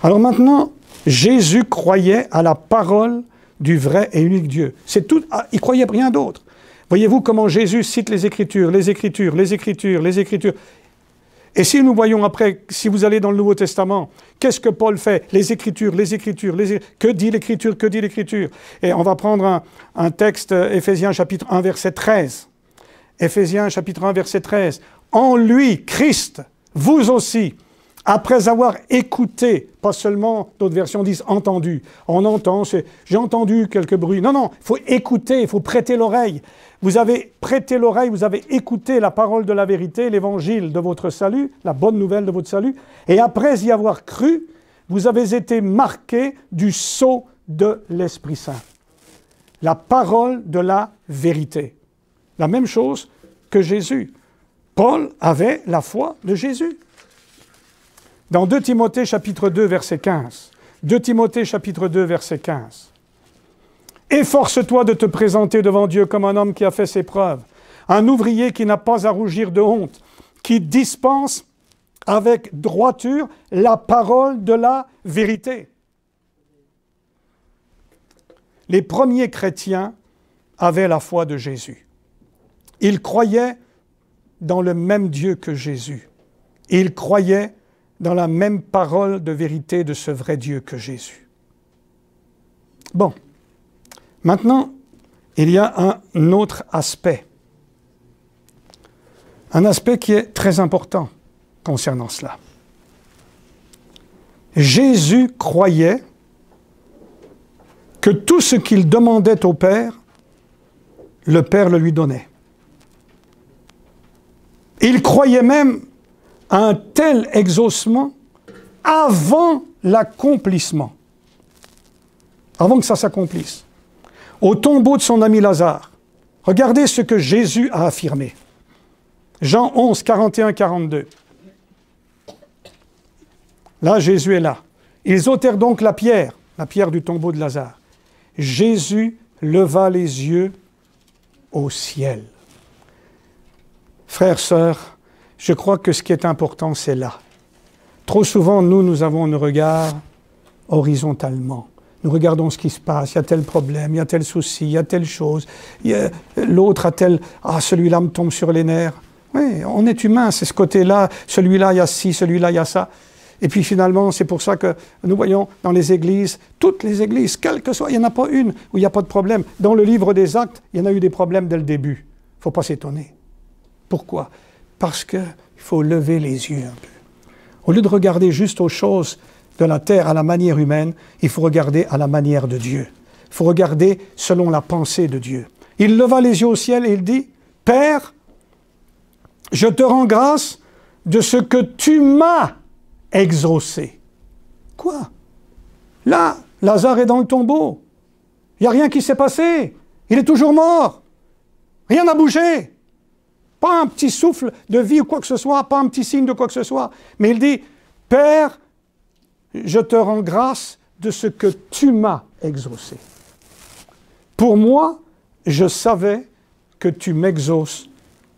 Alors maintenant, Jésus croyait à la parole du vrai et unique Dieu. C'est tout. Il croyait rien d'autre. Voyez-vous comment Jésus cite les Écritures, les Écritures, les Écritures, les Écritures. Et si nous voyons après, si vous allez dans le Nouveau Testament, qu'est-ce que Paul fait? Les Écritures, les Écritures, que dit l'Écriture, que dit l'Écriture? Et on va prendre un texte, Éphésiens chapitre 1, verset 13. Éphésiens chapitre 1, verset 13. En lui, Christ, vous aussi, après avoir écouté, pas seulement, d'autres versions disent entendu. On entend, j'ai entendu quelques bruits. Non, il faut écouter, il faut prêter l'oreille. Vous avez prêté l'oreille, vous avez écouté la parole de la vérité, l'évangile de votre salut, la bonne nouvelle de votre salut. Et après y avoir cru, vous avez été marqués du sceau de l'Esprit Saint. La parole de la vérité. La même chose que Jésus. Paul avait la foi de Jésus. Dans 2 Timothée chapitre 2 verset 15. 2 Timothée chapitre 2 verset 15. Efforce-toi de te présenter devant Dieu comme un homme qui a fait ses preuves, un ouvrier qui n'a pas à rougir de honte, qui dispense avec droiture la parole de la vérité. Les premiers chrétiens avaient la foi de Jésus. Ils croyaient dans le même Dieu que Jésus. Ils croyaient dans la même parole de vérité de ce vrai Dieu que Jésus. Bon, maintenant, il y a un autre aspect. Un aspect qui est très important concernant cela. Jésus croyait que tout ce qu'il demandait au Père, le Père le lui donnait. Il croyait même à un tel exaucement avant l'accomplissement, avant que ça s'accomplisse. Au tombeau de son ami Lazare, regardez ce que Jésus a affirmé. Jean 11, 41, 42. Là, Jésus est là. Ils ôtèrent donc la pierre du tombeau de Lazare. Jésus leva les yeux au ciel. Frères, sœurs, je crois que ce qui est important, c'est là. Trop souvent, nous avons nos regards horizontalement. Nous regardons ce qui se passe, il y a tel problème, il y a tel souci, il y a telle chose, l'autre a tel... Ah, celui-là me tombe sur les nerfs. Oui, on est humain, c'est ce côté-là, celui-là, il y a ci, celui-là, il y a ça. Et puis finalement, c'est pour ça que nous voyons dans les églises, toutes les églises, quelle que soit, il n'y en a pas une où il n'y a pas de problème. Dans le livre des Actes, il y en a eu des problèmes dès le début. Il ne faut pas s'étonner. Pourquoi? Parce qu'il faut lever les yeux un peu. Au lieu de regarder juste aux choses de la terre à la manière humaine, il faut regarder à la manière de Dieu. Il faut regarder selon la pensée de Dieu. Il leva les yeux au ciel et il dit, « Père, je te rends grâce de ce que tu m'as exaucé. » Quoi? Là, Lazare est dans le tombeau. Il n'y a rien qui s'est passé. Il est toujours mort. Rien n'a bougé. Pas un petit souffle de vie ou quoi que ce soit, pas un petit signe de quoi que ce soit. Mais il dit, « Père, je te rends grâce de ce que tu m'as exaucé. Pour moi, je savais que tu m'exauces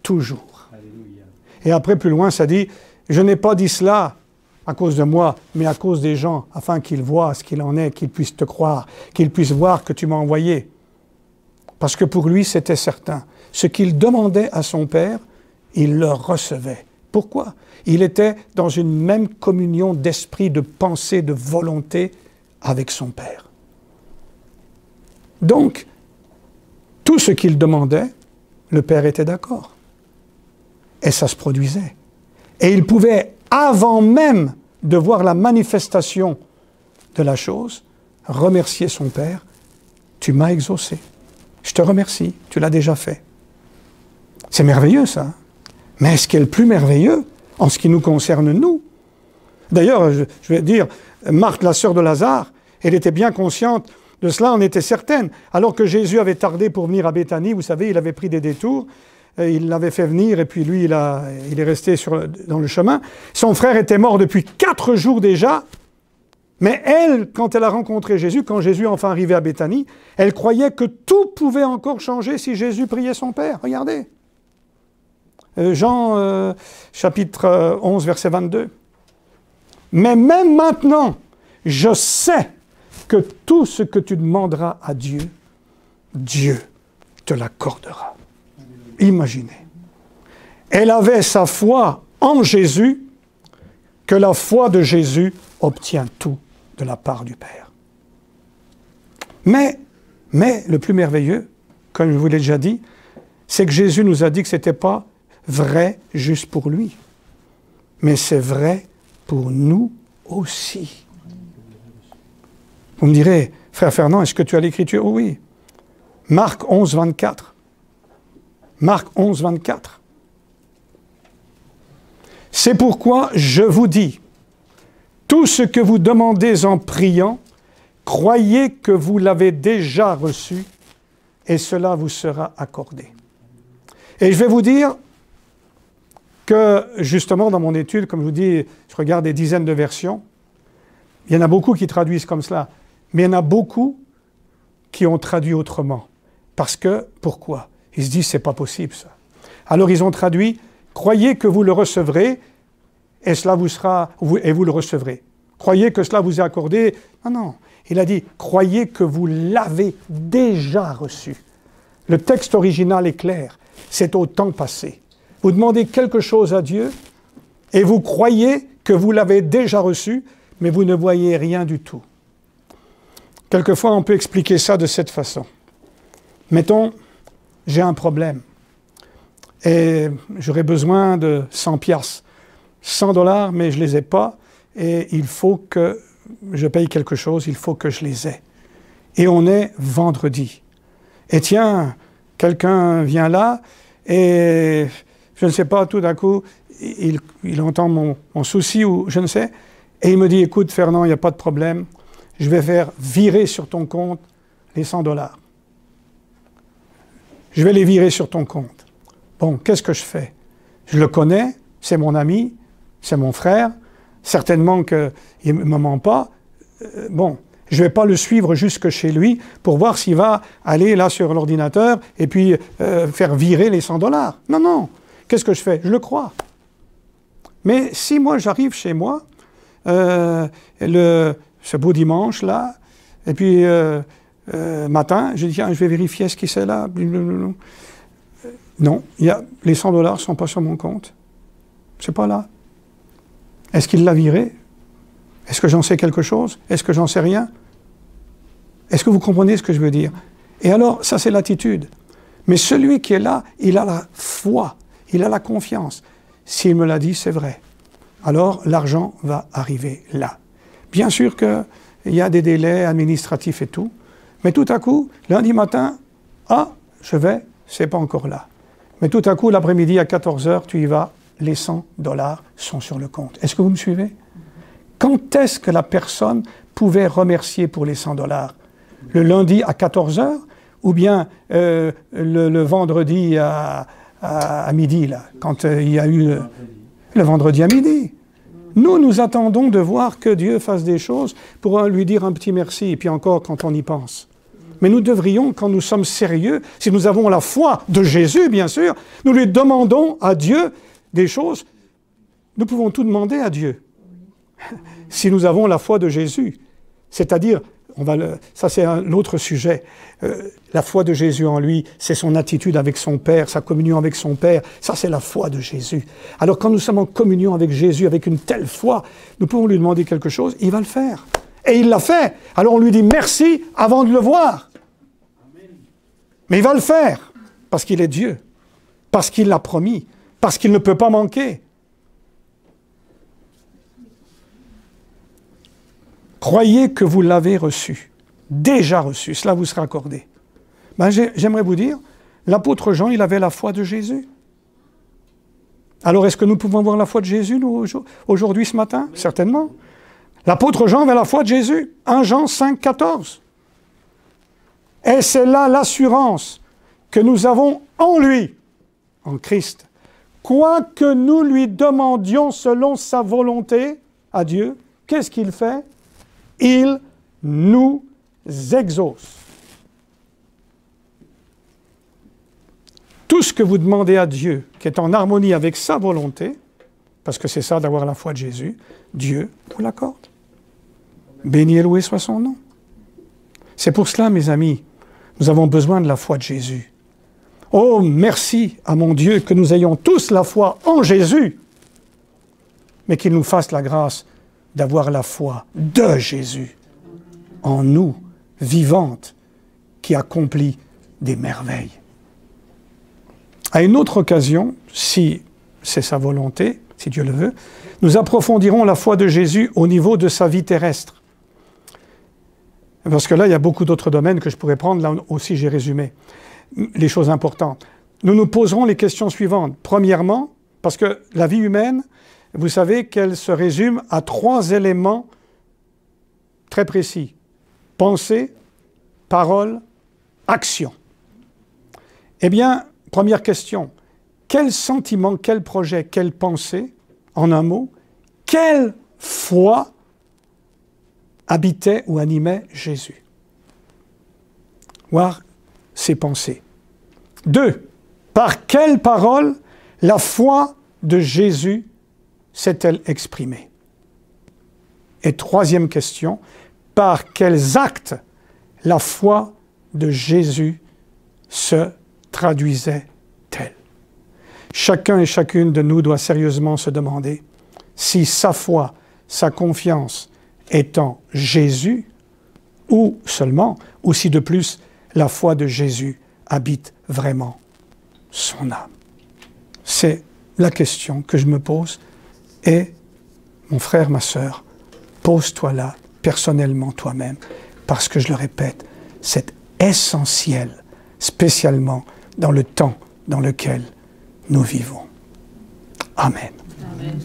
toujours. » Alléluia. Et après, plus loin, ça dit, « Je n'ai pas dit cela à cause de moi, mais à cause des gens, afin qu'ils voient ce qu'il en est, qu'ils puissent te croire, qu'ils puissent voir que tu m'as envoyé. » Parce que pour lui, c'était certain. Ce qu'il demandait à son Père, il le recevait. Pourquoi? Il était dans une même communion d'esprit, de pensée, de volonté avec son Père. Donc, tout ce qu'il demandait, le Père était d'accord. Et ça se produisait. Et il pouvait avant même de voir la manifestation de la chose, remercier son Père. Tu m'as exaucé. Je te remercie, tu l'as déjà fait. C'est merveilleux ça. Mais ce qui est le plus merveilleux, en ce qui nous concerne nous, d'ailleurs, je vais dire, Marthe, la sœur de Lazare, elle était bien consciente de cela, en était certaine. Alors que Jésus avait tardé pour venir à Béthanie, vous savez, il avait pris des détours, il l'avait fait venir, et puis lui, il est resté dans le chemin. Son frère était mort depuis 4 jours déjà, mais elle, quand elle a rencontré Jésus, quand Jésus est enfin arrivé à Béthanie, elle croyait que tout pouvait encore changer si Jésus priait son Père. Regardez. Jean, chapitre 11, verset 22. Mais même maintenant, je sais que tout ce que tu demanderas à Dieu, Dieu te l'accordera. Imaginez. Elle avait sa foi en Jésus, que la foi de Jésus obtient tout de la part du Père. Mais le plus merveilleux, comme je vous l'ai déjà dit, c'est que Jésus nous a dit que ce n'était pas vrai juste pour lui, mais c'est vrai pour nous aussi. Vous me direz, frère Fernand, est-ce que tu as l'Écriture? Oui. Marc 11, 24. Marc 11, 24. C'est pourquoi je vous dis, tout ce que vous demandez en priant, croyez que vous l'avez déjà reçu et cela vous sera accordé. Et je vais vous dire que, justement, dans mon étude, comme je vous dis, je regarde des dizaines de versions, il y en a beaucoup qui traduisent comme cela, mais il y en a beaucoup qui ont traduit autrement. Parce que, pourquoi? Ils se disent, c'est pas possible ça. Alors ils ont traduit, croyez que vous le recevrez, et cela vous sera, et vous le recevrez. Croyez que cela vous est accordé. Non, non. Il a dit, croyez que vous l'avez déjà reçu. Le texte original est clair. C'est au temps passé. Vous demandez quelque chose à Dieu, et vous croyez que vous l'avez déjà reçu, mais vous ne voyez rien du tout. Quelquefois, on peut expliquer ça de cette façon. Mettons, j'ai un problème, et j'aurais besoin de 100 piastres. 100 $, mais je ne les ai pas, et il faut que je paye quelque chose, il faut que je les ai. Et on est vendredi. Et tiens, quelqu'un vient là, et je ne sais pas, tout d'un coup, il entend mon souci, ou je ne sais, et il me dit, écoute Fernand, il n'y a pas de problème, je vais faire virer sur ton compte les 100 $. Je vais les virer sur ton compte. Bon, qu'est-ce que je fais? Je le connais, c'est mon ami, c'est mon frère, certainement qu'il ne me ment pas. Bon, je ne vais pas le suivre jusque chez lui pour voir s'il va aller là sur l'ordinateur et puis faire virer les 100 $. Non, non. Qu'est-ce que je fais? Je le crois. Mais si moi j'arrive chez moi, ce beau dimanche-là, et puis matin, je dis, tiens, je vais vérifier ce qui c'est là. Non, les 100 $ ne sont pas sur mon compte. C'est pas là. Est-ce qu'il l'a viré? Est-ce que j'en sais quelque chose? Est-ce que j'en sais rien? Est-ce que vous comprenez ce que je veux dire? Et alors, ça c'est l'attitude. Mais celui qui est là, il a la foi, il a la confiance. S'il me l'a dit, c'est vrai. Alors, l'argent va arriver là. Bien sûr qu'il y a des délais administratifs et tout, mais tout à coup, lundi matin, c'est pas encore là. Mais tout à coup, l'après-midi, à 14 h, tu y vas, les 100 $ sont sur le compte. Est-ce que vous me suivez? Quand est-ce que la personne pouvait remercier pour les 100 $? Le lundi à 14 h ou bien le vendredi à midi, là, quand il y a eu le vendredi à midi? Nous attendons de voir que Dieu fasse des choses pour lui dire un petit merci, et puis encore quand on y pense. Mais nous devrions, quand nous sommes sérieux, si nous avons la foi de Jésus, bien sûr, nous lui demandons à Dieu des choses. Nous pouvons tout demander à Dieu. Si nous avons la foi de Jésus, c'est-à-dire, ça c'est un autre sujet, la foi de Jésus en lui, c'est son attitude avec son Père, sa communion avec son Père, ça c'est la foi de Jésus. Alors quand nous sommes en communion avec Jésus, avec une telle foi, nous pouvons lui demander quelque chose, il va le faire. Et il l'a fait. Alors on lui dit merci avant de le voir. Mais il va le faire, parce qu'il est Dieu, parce qu'il l'a promis, parce qu'il ne peut pas manquer. croyez que vous l'avez reçu, déjà reçu, cela vous sera accordé. Ben, j'aimerais vous dire, l'apôtre Jean, il avait la foi de Jésus. Alors, est-ce que nous pouvons avoir la foi de Jésus, nous, aujourd'hui, ce matin? Certainement. L'apôtre Jean avait la foi de Jésus. 1 Jean 5, 14. Et c'est là l'assurance que nous avons en lui, en Christ. Quoi que nous lui demandions selon sa volonté à Dieu, qu'est-ce qu'il fait? Il nous exauce. Tout ce que vous demandez à Dieu, qui est en harmonie avec sa volonté, parce que c'est ça d'avoir la foi de Jésus, Dieu vous l'accorde. Béni et loué soit son nom. C'est pour cela, mes amis, nous avons besoin de la foi de Jésus. Oh, merci à mon Dieu que nous ayons tous la foi en Jésus, mais qu'il nous fasse la grâce d'avoir la foi de Jésus en nous, vivante, qui accomplit des merveilles. À une autre occasion, si c'est sa volonté, si Dieu le veut, nous approfondirons la foi de Jésus au niveau de sa vie terrestre. Parce que là, il y a beaucoup d'autres domaines que je pourrais prendre, là aussi j'ai résumé les choses importantes. Nous nous poserons les questions suivantes. Premièrement, parce que la vie humaine, vous savez qu'elle se résume à 3 éléments très précis. Pensée, parole, action. Eh bien, première question, quel sentiment, quel projet, quelle pensée, en un mot, quelle foi habitait ou animait Jésus? Voir ses pensées. 2. Par quelle parole la foi de Jésus s'est-elle exprimée? Et 3e question, par quels actes la foi de Jésus se traduisait-elle? Chacun et chacune de nous doit sérieusement se demander si sa foi, sa confiance est en Jésus, ou seulement, ou si de plus, la foi de Jésus habite vraiment son âme. C'est la question que je me pose, et mon frère, ma sœur, pose-toi-la personnellement toi-même, parce que je le répète, c'est essentiel, spécialement dans le temps dans lequel nous vivons. Amen. Amen.